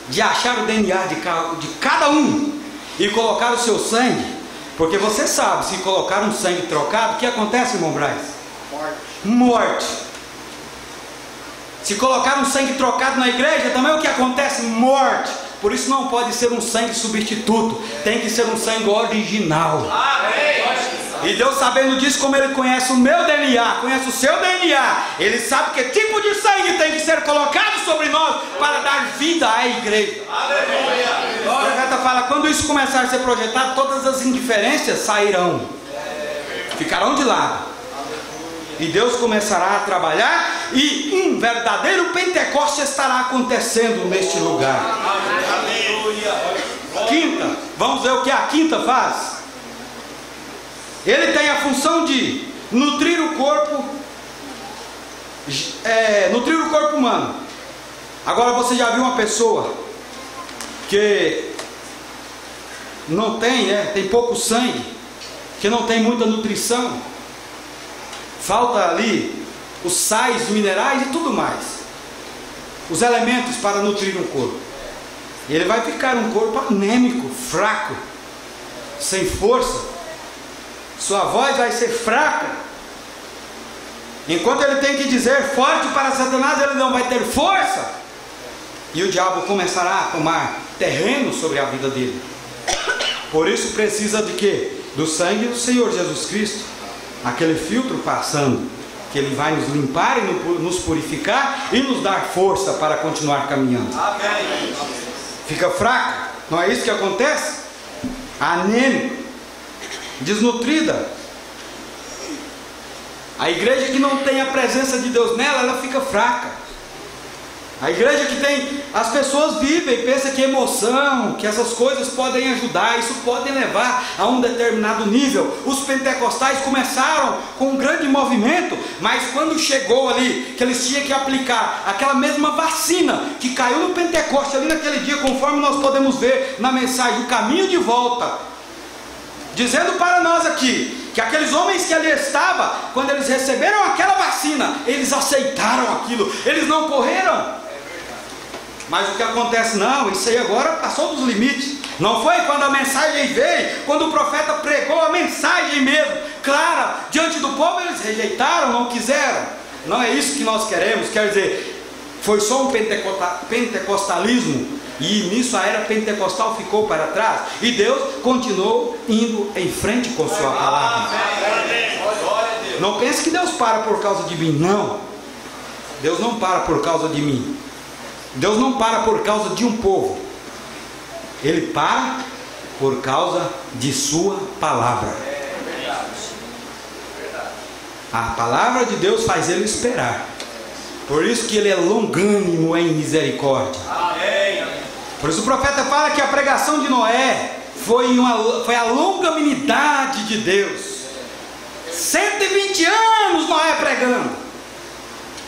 de achar o DNA de cada um e colocar o seu sangue, porque você sabe, se colocar um sangue trocado, o que acontece, irmão Braz? Morte. Se colocar um sangue trocado na igreja, também o que acontece? Morte. Por isso não pode ser um sangue substituto, tem que ser um sangue original. E Deus, sabendo disso, como Ele conhece o meu DNA, conhece o seu DNA, Ele sabe que tipo de sangue tem que ser colocado sobre nós para dar vida à igreja. O profeta fala, quando isso começar a ser projetado, todas as indiferenças sairão, ficarão de lado, e Deus começará a trabalhar, e um verdadeiro Pentecoste estará acontecendo neste lugar. Quinta, vamos ver o que a quinta faz. Ele tem a função de nutrir o corpo, humano. Agora, você já viu uma pessoa que não tem, tem pouco sangue, que não tem muita nutrição, falta ali os sais, minerais e tudo mais, os elementos para nutrir um corpo. E ele vai ficar um corpo anêmico, fraco, sem força. Sua voz vai ser fraca. Enquanto ele tem que dizer forte para Satanás, ele não vai ter força. E o diabo começará a tomar terreno sobre a vida dele. Por isso precisa de quê? Do sangue do Senhor Jesus Cristo. Aquele filtro passando, que Ele vai nos limpar e nos purificar e nos dar força para continuar caminhando. Amém. Fica fraco, não é isso que acontece? Anêmico, desnutrida. A igreja que não tem a presença de Deus nela, ela fica fraca. A igreja que tem, as pessoas vivem e pensam que emoção, que essas coisas podem ajudar, isso pode levar a um determinado nível. Os pentecostais começaram com um grande movimento, mas quando chegou ali, que eles tinham que aplicar aquela mesma vacina que caiu no Pentecoste ali naquele dia, conforme nós podemos ver na mensagem, o caminho de volta, dizendo para nós aqui, que aqueles homens que ali estavam, quando eles receberam aquela vacina, eles aceitaram aquilo, eles não correram. Mas o que acontece? Não, isso aí agora passou dos limites. Não foi quando a mensagem veio, quando o profeta pregou a mensagem mesmo, clara, diante do povo, eles rejeitaram, não quiseram. Não é isso que nós queremos. Quer dizer, foi só um pentecostalismo, e nisso a era pentecostal ficou para trás, e Deus continuou indo em frente com sua palavra. Não pense que Deus para por causa de mim. Não, Deus não para por causa de mim. Deus não para por causa de um povo. Ele para por causa de sua palavra. A palavra de Deus faz ele esperar. Por isso que ele é longânimo em misericórdia. Por isso o profeta fala que a pregação de Noé foi a longanimidade de Deus. 120 anos Noé pregando.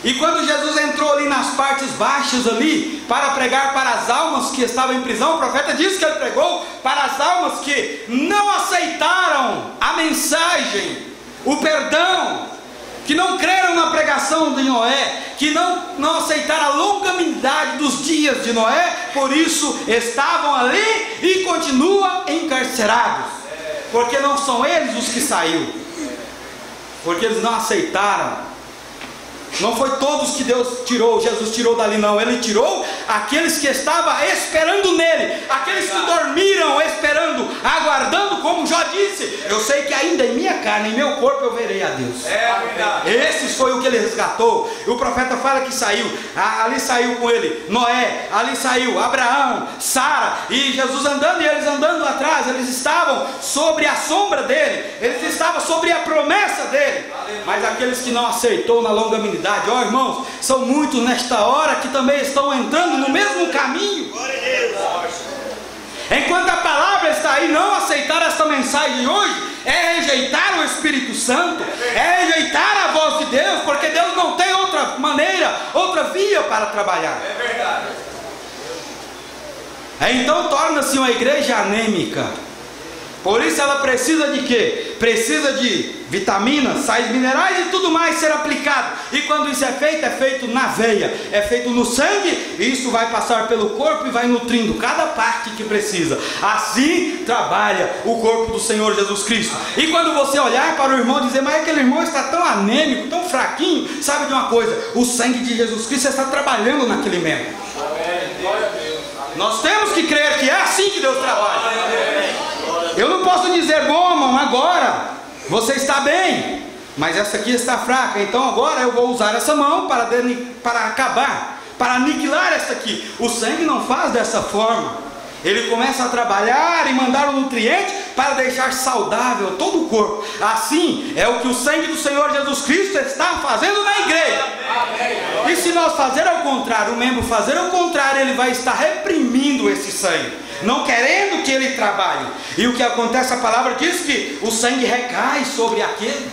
E quando Jesus entrou ali nas partes baixas ali, para pregar para as almas que estavam em prisão, o profeta disse que ele pregou para as almas que não aceitaram a mensagem, o perdão, que não creram na pregação de Noé, que não aceitaram a longanimidade dos dias de Noé, por isso estavam ali e continuam encarcerados, porque não são eles os que saíram, porque eles não aceitaram. Não foi todos que Deus tirou, Jesus tirou dali, não. Ele tirou aqueles que estavam esperando nele, aqueles que dormiram esperando, aguardando, como já disse, eu sei que ainda em minha carne, em meu corpo eu verei a Deus. Esse foi o que ele resgatou. E o profeta fala que saiu, ali saiu com ele Noé, ali saiu Abraão, Sara, e Jesus andando, e eles andando atrás. Eles estavam sobre a sombra dele, eles estavam sobre a promessa dele. Mas aqueles que não aceitou na longanimidade, ó irmãos, são muitos nesta hora que também estão entrando no mesmo caminho. Enquanto a palavra está aí, não aceitar esta mensagem hoje é rejeitar o Espírito Santo, é rejeitar a voz de Deus, porque Deus não tem outra maneira, outra via para trabalhar. É verdade. Então torna-se uma igreja anêmica. Por isso ela precisa de quê? Precisa de vitaminas, sais minerais e tudo mais ser aplicado. E quando isso é feito na veia, é feito no sangue, e isso vai passar pelo corpo e vai nutrindo cada parte que precisa. Assim trabalha o corpo do Senhor Jesus Cristo. E quando você olhar para o irmão e dizer, mas aquele irmão está tão anêmico, tão fraquinho, sabe de uma coisa? O sangue de Jesus Cristo está trabalhando naquele membro. Glória a Deus. Nós temos que crer que é assim que Deus trabalha. Eu não posso dizer, bom irmão, agora você está bem, mas essa aqui está fraca, então agora eu vou usar essa mão para acabar, para aniquilar essa aqui. O sangue não faz dessa forma. Ele começa a trabalhar e mandar o nutriente para deixar saudável todo o corpo. Assim é o que o sangue do Senhor Jesus Cristo está fazendo na igreja. E se nós fazer ao contrário, o membro fazer ao contrário, ele vai estar reprimindo esse sangue, não querendo que ele trabalhe. E o que acontece, a palavra diz que o sangue recai sobre aquele.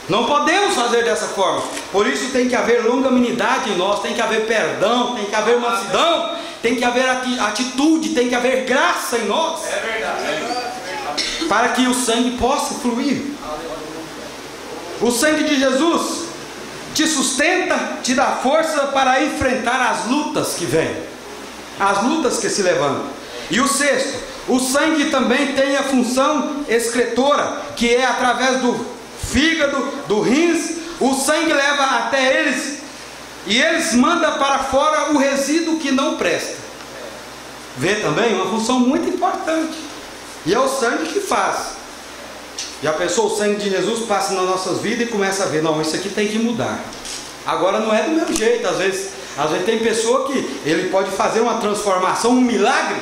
Não podemos fazer dessa forma. Por isso tem que haver longanimidade em nós, tem que haver perdão, tem que haver mansidão, tem que haver atitude, tem que haver graça em nós. É verdade. Para que o sangue possa fluir. O sangue de Jesus te sustenta, te dá força para enfrentar as lutas que vêm, as lutas que se levantam. E o sexto, o sangue também tem a função excretora, que é através do fígado, do rins. O sangue leva até eles e eles mandam para fora o resíduo que não presta. Vê também uma função muito importante, e é o sangue que faz. Já pensou, o sangue de Jesus passa nas nossas vidas e começa a ver, não, isso aqui tem que mudar. Agora não é do meu jeito. Às vezes tem pessoa que ele pode fazer uma transformação, um milagre.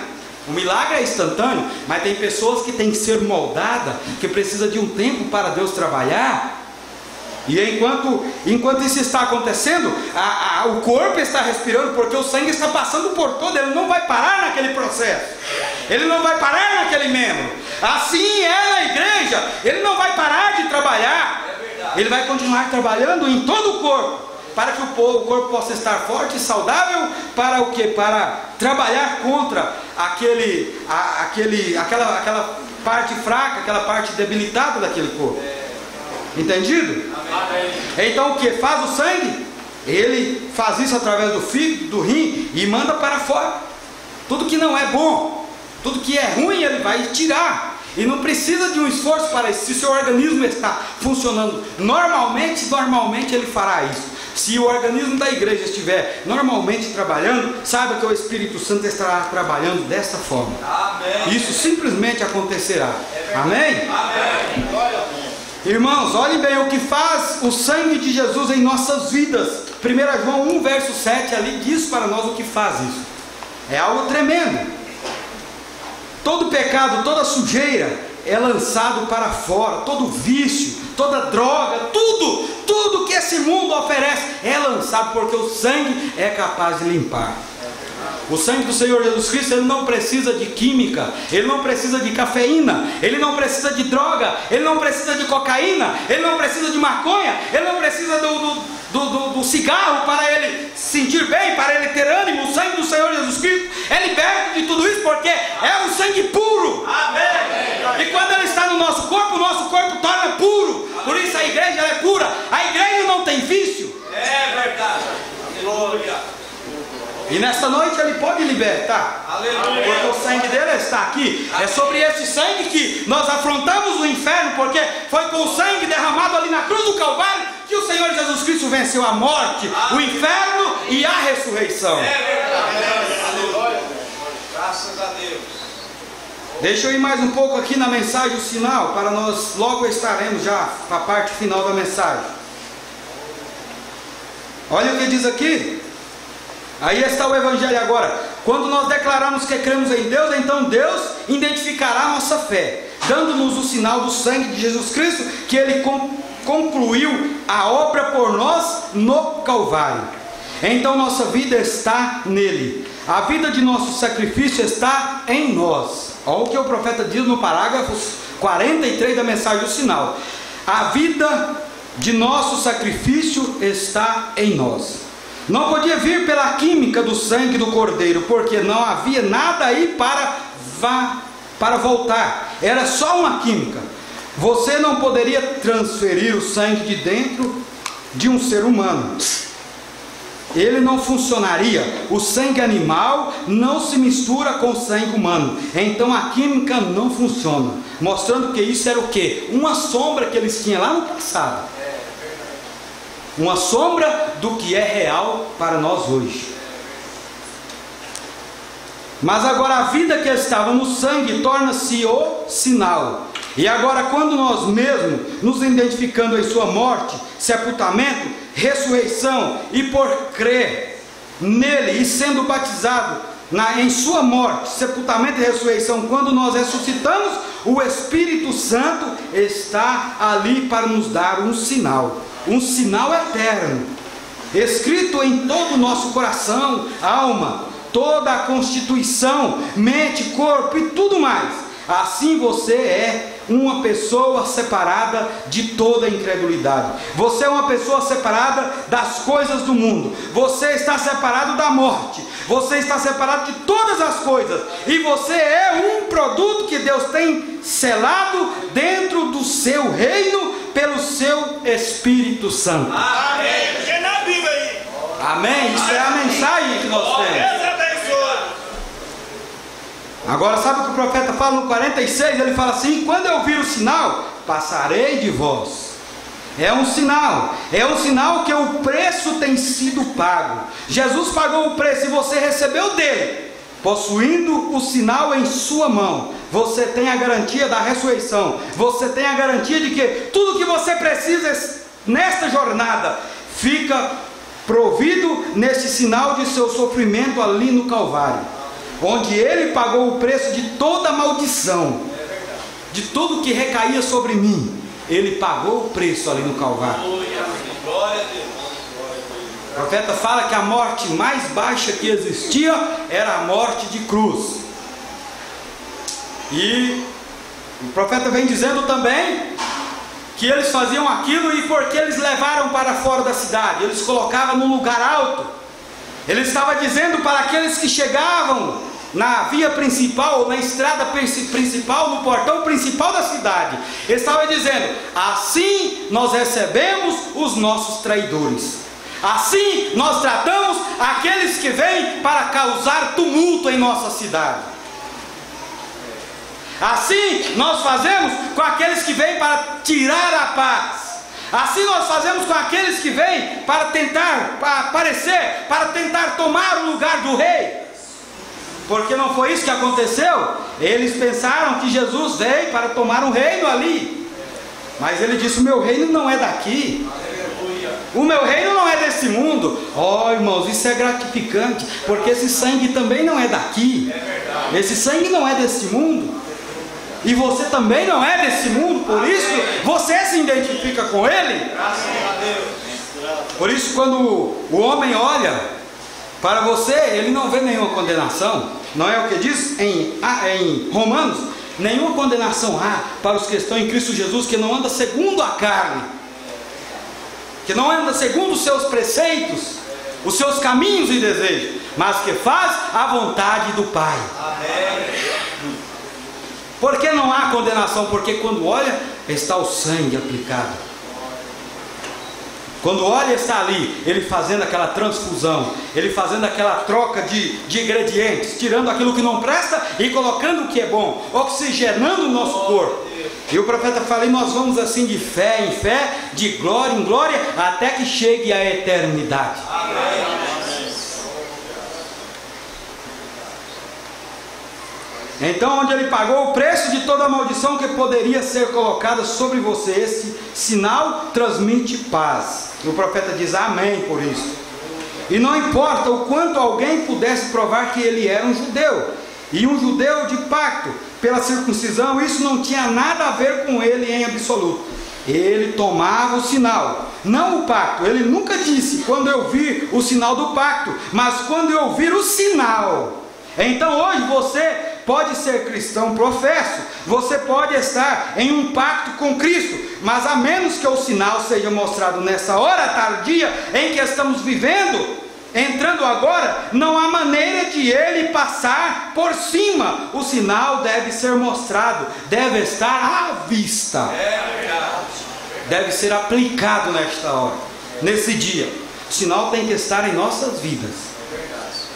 O milagre é instantâneo, mas tem pessoas que têm que ser moldadas, que precisa de um tempo para Deus trabalhar. E enquanto isso está acontecendo, o corpo está respirando, porque o sangue está passando por todo, ele não vai parar naquele processo, ele não vai parar naquele membro. Assim é na igreja, ele não vai parar de trabalhar, ele vai continuar trabalhando em todo o corpo, para que o corpo possa estar forte e saudável. Para o quê? Para trabalhar contra aquela parte fraca, aquela parte debilitada daquele corpo. Entendido? Então o que faz o sangue? Ele faz isso através do fígado, do rim, e manda para fora. Tudo que não é bom, tudo que é ruim, ele vai tirar. E não precisa de um esforço para isso. Se o seu organismo está funcionando normalmente ele fará isso. Se o organismo da igreja estiver normalmente trabalhando, saiba que o Espírito Santo estará trabalhando dessa forma. Amém. Isso simplesmente acontecerá. Amém? Amém. Irmãos, olhem bem o que faz o sangue de Jesus em nossas vidas. 1 João 1, verso 7, ali diz para nós o que faz isso. É algo tremendo. Todo pecado, toda sujeira é lançado para fora. Todo vício, toda droga, tudo que esse mundo oferece é lançado, porque o sangue é capaz de limpar. O sangue do Senhor Jesus Cristo, ele não precisa de química, ele não precisa de cafeína, ele não precisa de droga, ele não precisa de cocaína, ele não precisa de maconha, ele não precisa do cigarro para ele se sentir bem, para ele ter ânimo. O sangue do Senhor Jesus Cristo é liberto de tudo isso, porque é um sangue puro. Amém. E quando ele está no nosso corpo, o nosso corpo torna puro. Por isso a igreja é pura. A igreja não tem vício. É verdade. Glória. E nesta noite ele pode libertar. Aleluia. Porque o sangue dele está aqui. É sobre esse sangue que nós afrontamos o inferno, porque foi com o sangue derramado ali na cruz do Calvário que o Senhor Jesus Cristo venceu a morte, o inferno e a ressurreição. É verdade. Aleluia. Graças a Deus. Deixa eu ir mais um pouco aqui na mensagem, o sinal, para nós logo estaremos já para a parte final da mensagem. Olha o que diz aqui. Aí está o Evangelho agora. Quando nós declaramos que cremos em Deus, então Deus identificará a nossa fé, dando-nos o sinal do sangue de Jesus Cristo, que Ele concluiu a obra por nós no Calvário. Então nossa vida está nele. A vida de nosso sacrifício está em nós. Olha o que o profeta diz no parágrafo 43 da mensagem do sinal. A vida de nosso sacrifício está em nós. Não podia vir pela química do sangue do cordeiro, porque não havia nada aí para voltar. Era só uma química. Você não poderia transferir o sangue de dentro de um ser humano. Ele não funcionaria. O sangue animal não se mistura com o sangue humano. Então a química não funciona. Mostrando que isso era o quê? Uma sombra que eles tinham lá no passado. Uma sombra do que é real para nós hoje. Mas agora a vida que estava no sangue torna-se o sinal. E agora quando nós mesmos nos identificando em sua morte, sepultamento, ressurreição, e por crer nele e sendo batizado em sua morte, sepultamento e ressurreição, quando nós ressuscitamos, o Espírito Santo está ali para nos dar um sinal eterno, escrito em todo o nosso coração, alma, toda a constituição, mente, corpo e tudo mais. Assim você é uma pessoa separada de toda a incredulidade. Você é uma pessoa separada das coisas do mundo. Você está separado da morte. Você está separado de todas as coisas. E você é um produto que Deus tem selado dentro do seu reino pelo seu Espírito Santo. Amém. Porque na Bíblia aí. Amém? Isso é a mensagem que nós temos. Deus abençoe. Agora sabe o que o profeta fala no 46? Ele fala assim: quando eu vir o sinal, passarei de vós. É um sinal que o preço tem sido pago. Jesus pagou o preço e você recebeu dele. Possuindo o sinal em sua mão, você tem a garantia da ressurreição. Você tem a garantia de que tudo que você precisa nesta jornada fica provido nesse sinal de seu sofrimento ali no Calvário, onde ele pagou o preço de toda maldição, de tudo que recaía sobre mim. Ele pagou o preço ali no Calvário. Glória a Deus. O profeta fala que a morte mais baixa que existia era a morte de cruz. E o profeta vem dizendo também que eles faziam aquilo e porque eles levaram para fora da cidade, eles colocavam num lugar alto. Ele estava dizendo para aqueles que chegavam na via principal, na estrada principal, no portão principal da cidade, ele estava dizendo: assim nós recebemos os nossos traidores, assim nós tratamos aqueles que vêm para causar tumulto em nossa cidade, assim nós fazemos com aqueles que vêm para tirar a paz. Assim nós fazemos com aqueles que vêm para tentar aparecer, para tentar tomar o lugar do rei. Porque não foi isso que aconteceu. Eles pensaram que Jesus veio para tomar um reino ali. Mas ele disse: o meu reino não é daqui. O meu reino não é desse mundo. Oh, irmãos, isso é gratificante, porque esse sangue também não é daqui. Esse sangue não é desse mundo. E você também não é desse mundo, por isso você se identifica com ele. Por isso, quando o homem olha Para você, ele não vê nenhuma condenação. Não é o que diz em Romanos? Nenhuma condenação há para os que estão em Cristo Jesus, que não anda segundo a carne, que não anda segundo os seus preceitos, os seus caminhos e desejos, mas que faz a vontade do Pai. Por que não há condenação? Porque quando olha, está o sangue aplicado. Quando olha, está ali, ele fazendo aquela transfusão, ele fazendo aquela troca de ingredientes, tirando aquilo que não presta e colocando o que é bom, oxigenando o nosso corpo. E o profeta fala, e nós vamos assim de fé em fé, de glória em glória, até que chegue a eternidade. Amém. Então, onde ele pagou o preço de toda a maldição que poderia ser colocada sobre você, esse sinal transmite paz. O profeta diz amém por isso. E não importa o quanto alguém pudesse provar que ele era um judeu, e um judeu de pacto, pela circuncisão, isso não tinha nada a ver com ele em absoluto. Ele tomava o sinal, não o pacto. Ele nunca disse, quando eu vir o sinal do pacto, mas quando eu vir o sinal. Então hoje você pode ser cristão professo, você pode estar em um pacto com Cristo, mas a menos que o sinal seja mostrado nessa hora tardia em que estamos vivendo, entrando agora, não há maneira de ele passar por cima. O sinal deve ser mostrado, deve estar à vista, deve ser aplicado nesta hora, nesse dia. O sinal tem que estar em nossas vidas.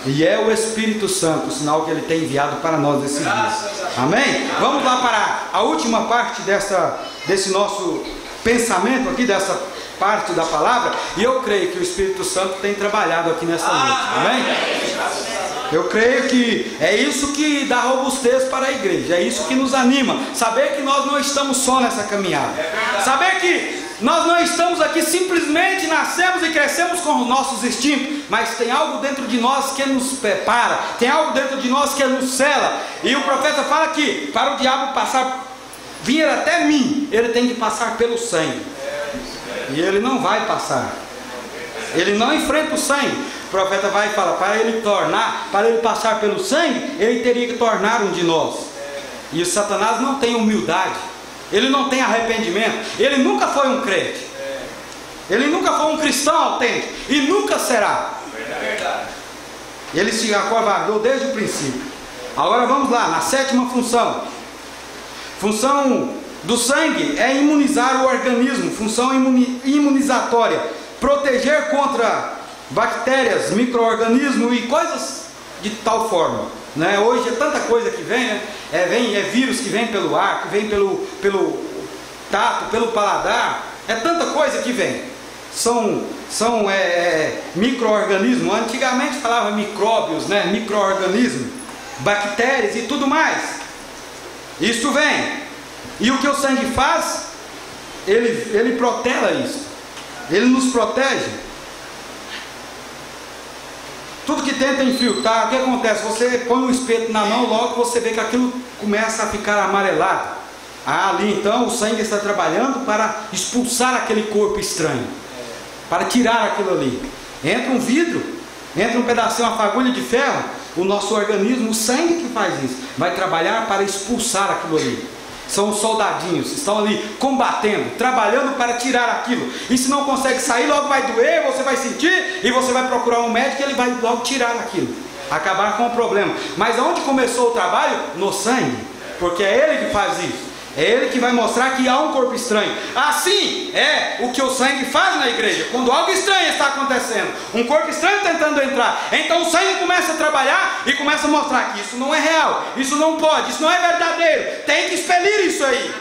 E é o Espírito Santo, o sinal que ele tem enviado para nós nesses dias. Amém? Vamos lá para a última parte desse nosso pensamento aqui, dessa parte da palavra. E eu creio que o Espírito Santo tem trabalhado aqui nessa noite. Amém? Eu creio que é isso que dá robustez para a igreja. É isso que nos anima. Saber que nós não estamos só nessa caminhada. Saber que nós não estamos aqui simplesmente nascemos e crescemos com os nossos instintos, mas tem algo dentro de nós que nos prepara, tem algo dentro de nós que nos sela. E o profeta fala que para o diabo vir até mim, ele tem que passar pelo sangue. E ele não vai passar. Ele não enfrenta o sangue. O profeta vai e fala, para ele passar pelo sangue, ele teria que tornar um de nós. E o Satanás não tem humildade. Ele não tem arrependimento. Ele nunca foi um crente. Ele nunca foi um cristão autêntico. E nunca será. Ele se acovardou desde o princípio. Agora vamos lá, na sétima função. Função do sangue é imunizar o organismo. Função imunizatória. Proteger contra bactérias, micro-organismos e coisas de tal forma. Né? Hoje é tanta coisa que vem, né? É vírus que vem pelo ar, que vem pelo tato, pelo paladar. É tanta coisa que vem. São micro-organismos. Antigamente falava micróbios, né? Micro-organismos, bactérias e tudo mais. Isso vem. E o que o sangue faz? Ele protela isso. Ele nos protege. Tudo que tenta infiltrar, o que acontece? Você põe um espeto na mão, logo você vê que aquilo começa a ficar amarelado. Ali então o sangue está trabalhando para expulsar aquele corpo estranho, para tirar aquilo ali. Entra um vidro, entra um pedacinho, uma fagulha de ferro, o nosso organismo, o sangue que faz isso, vai trabalhar para expulsar aquilo ali. São os soldadinhos, estão ali combatendo, trabalhando para tirar aquilo. E se não consegue sair, logo vai doer, você vai sentir, e você vai procurar um médico e ele vai logo tirar aquilo, acabar com o problema. Mas aonde começou o trabalho? No sangue, porque é ele que faz isso. É ele que vai mostrar que há um corpo estranho. Assim é o que o sangue faz na igreja. Quando algo estranho está acontecendo, um corpo estranho tentando entrar, então o sangue começa a trabalhar e começa a mostrar que isso não é real, isso não pode, isso não é verdadeiro. Tem que expelir isso aí,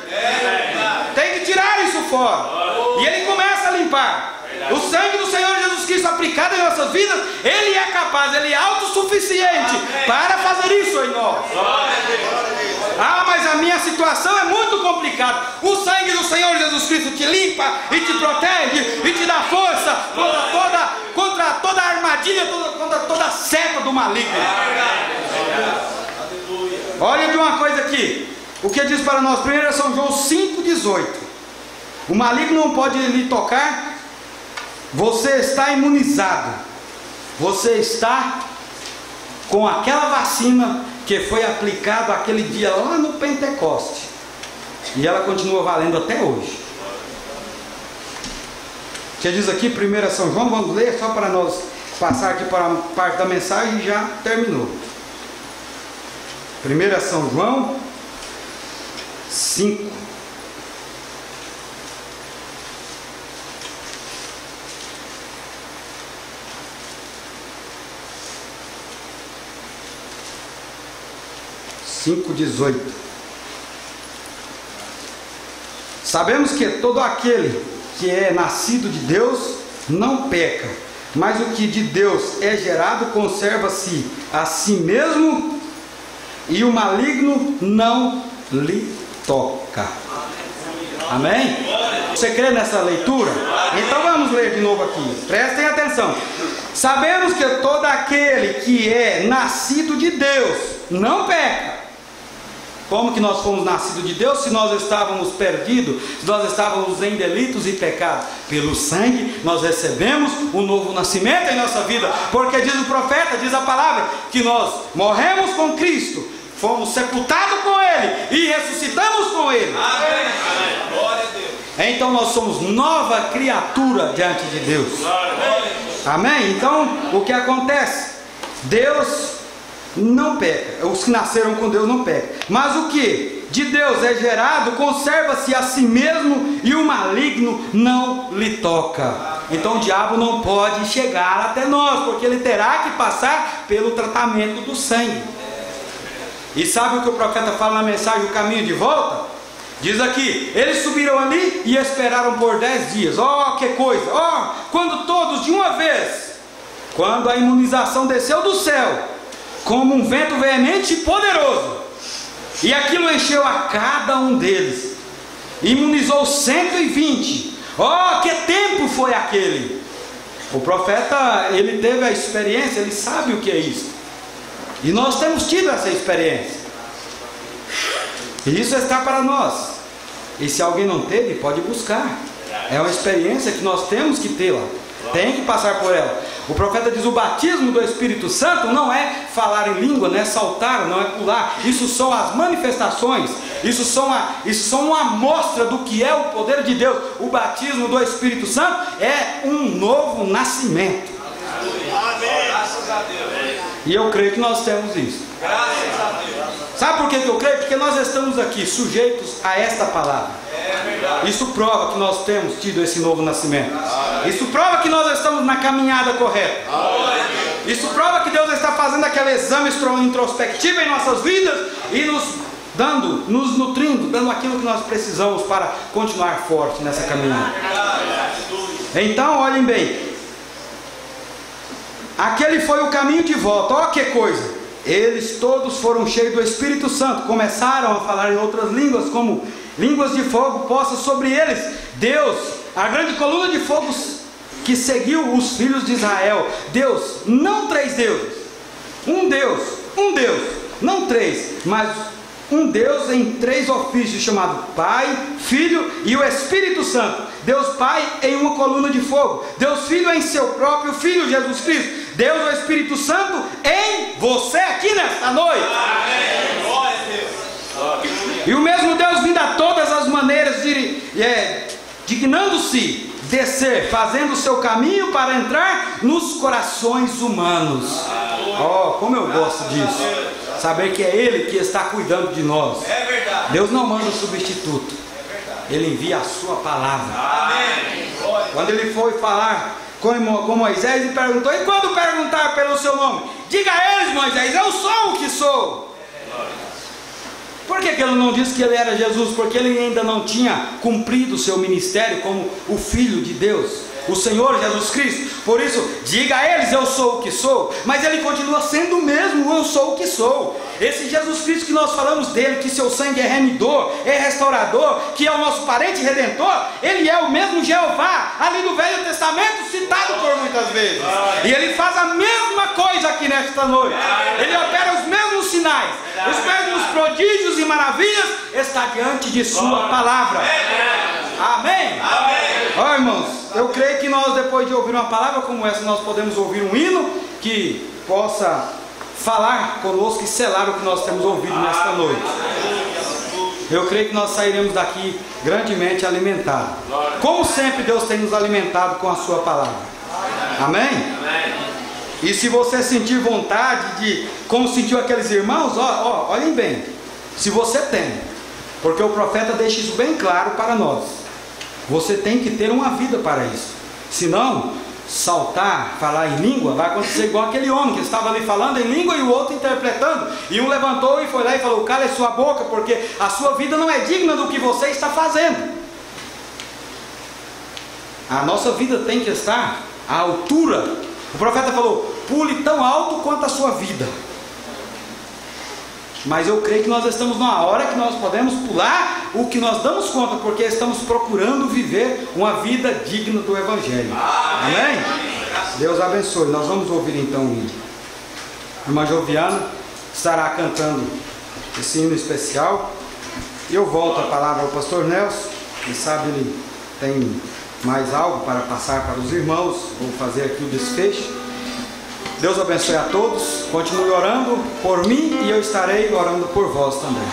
tem que tirar isso fora. E ele começa a limpar. O sangue do Senhor Jesus Cristo aplicado em nossas vidas, ele é capaz, ele é autossuficiente para fazer isso em nós. Mas a minha situação é muito complicada. O sangue do Senhor Jesus Cristo te limpa e te protege e te dá força contra toda armadilha, contra toda seta do maligno. Olha de uma coisa aqui, o que diz para nós, 1 São João 5,18. O maligno não pode lhe tocar. Você está imunizado. você está com aquela vacina que foi aplicada aquele dia lá no Pentecoste, e ela continua valendo até hoje. Que diz aqui 1 São João, vamos ler só para nós passar aqui para a parte da mensagem e já terminou. 1 São João 5. Sabemos que todo aquele que é nascido de Deus não peca, mas o que de Deus é gerado conserva-se a si mesmo, e o maligno não lhe toca. Amém? Você crê nessa leitura? Então vamos ler de novo aqui, prestem atenção. Sabemos que todo aquele que é nascido de Deus não peca. Como que nós fomos nascidos de Deus se nós estávamos perdidos, se nós estávamos em delitos e pecados? Pelo sangue nós recebemos um novo nascimento em nossa vida, porque diz o profeta, diz a palavra, que nós morremos com Cristo, fomos sepultados com Ele e ressuscitamos com Ele. Amém. Glória a Deus. Então nós somos nova criatura diante de Deus. Amém? Então o que acontece? Deus não peca, os que nasceram com Deus não pecam, mas o que de Deus é gerado conserva-se a si mesmo, e o maligno não lhe toca. Então o diabo não pode chegar até nós, porque ele terá que passar pelo tratamento do sangue. E sabe o que o profeta fala na mensagem, o caminho de volta? Diz aqui, eles subiram ali e esperaram por 10 dias. Oh, que coisa! Oh, quando todos de uma vez, quando a imunização desceu do céu como um vento veemente e poderoso, e aquilo encheu a cada um deles, imunizou 120. Oh, que tempo foi aquele! O profeta, ele teve a experiência, ele sabe o que é isso, e nós temos tido essa experiência, e isso está para nós. E se alguém não teve, pode buscar. É uma experiência que nós temos que tê-la, tem que passar por ela. O profeta diz: o batismo do Espírito Santo não é falar em língua, não é saltar, não é pular. Isso são as manifestações, isso são uma amostra do que é o poder de Deus. O batismo do Espírito Santo é um novo nascimento. Amém. Graças a Deus. E eu creio que nós temos isso. Graças a Deus. Sabe por que eu creio? Porque nós estamos aqui sujeitos a esta palavra. Isso prova que nós temos tido esse novo nascimento. Isso prova que nós estamos na caminhada correta. Isso prova que Deus está fazendo aquele exame introspectivo em nossas vidas e nos nutrindo, dando aquilo que nós precisamos para continuar forte nessa caminhada. Então, olhem bem, aquele foi o caminho de volta. Olha que coisa! Eles todos foram cheios do Espírito Santo, começaram a falar em outras línguas, como línguas de fogo postas sobre eles. Deus, a grande coluna de fogo que seguiu os filhos de Israel. Deus, não três deuses, um Deus, não três, mas um Deus em três ofícios, chamado Pai, Filho e o Espírito Santo. Deus Pai em uma coluna de fogo, Deus Filho em seu próprio Filho Jesus Cristo, Deus o Espírito Santo em você aqui nesta noite. Amém. Glória a Deus. E o mesmo Deus vindo a todas as maneiras, dignando-se descer, fazendo o seu caminho para entrar nos corações humanos. Oh, como eu gosto disso, saber que é Ele que está cuidando de nós. É verdade. Deus não manda um substituto, Ele envia a sua palavra. Amém. Quando Ele foi falar com Moisés, Ele perguntou: e quando perguntar pelo seu nome, diga a eles, Moisés, eu sou o que sou. Por que Ele não disse que Ele era Jesus? Porque Ele ainda não tinha cumprido o seu ministério como o Filho de Deus, o Senhor Jesus Cristo. Por isso, diga a eles, eu sou o que sou. Mas Ele continua sendo o mesmo, eu sou o que sou. Esse Jesus Cristo que nós falamos dele, que seu sangue é remidor, é restaurador, que é o nosso parente redentor, Ele é o mesmo Jeová, ali no Velho Testamento, citado por muitas vezes. E Ele faz a mesma coisa aqui nesta noite. Ele opera os mesmos sinais, os mesmos prodígios e maravilhas, está diante de sua palavra. Amém? Amém. Ó, irmãos, eu creio que nós, depois de ouvir uma palavra como essa, nós podemos ouvir um hino que possa falar conosco e selar o que nós temos ouvido nesta noite. Eu creio que nós sairemos daqui grandemente alimentados. Como sempre, Deus tem nos alimentado com a sua palavra. Amém? Amém. E se você sentir vontade de, como sentiu aqueles irmãos, olhem bem, se você tem, porque o profeta deixa isso bem claro para nós, você tem que ter uma vida para isso. Senão, saltar, falar em língua, vai acontecer igual aquele homem que estava ali falando em língua e o outro interpretando, e um levantou e foi lá e falou: cala sua boca, porque a sua vida não é digna do que você está fazendo. A nossa vida tem que estar à altura. O profeta falou: pule tão alto quanto a sua vida. Mas eu creio que nós estamos numa hora que nós podemos pular o que nós damos conta, porque estamos procurando viver uma vida digna do Evangelho. Amém? Deus abençoe. Nós vamos ouvir então o hino. A irmã Joviana estará cantando esse hino especial. E eu volto a palavra ao pastor Nelson. Quem sabe ele tem mais algo para passar para os irmãos. Vou fazer aqui o desfecho. Deus abençoe a todos. Continue orando por mim e eu estarei orando por vós também.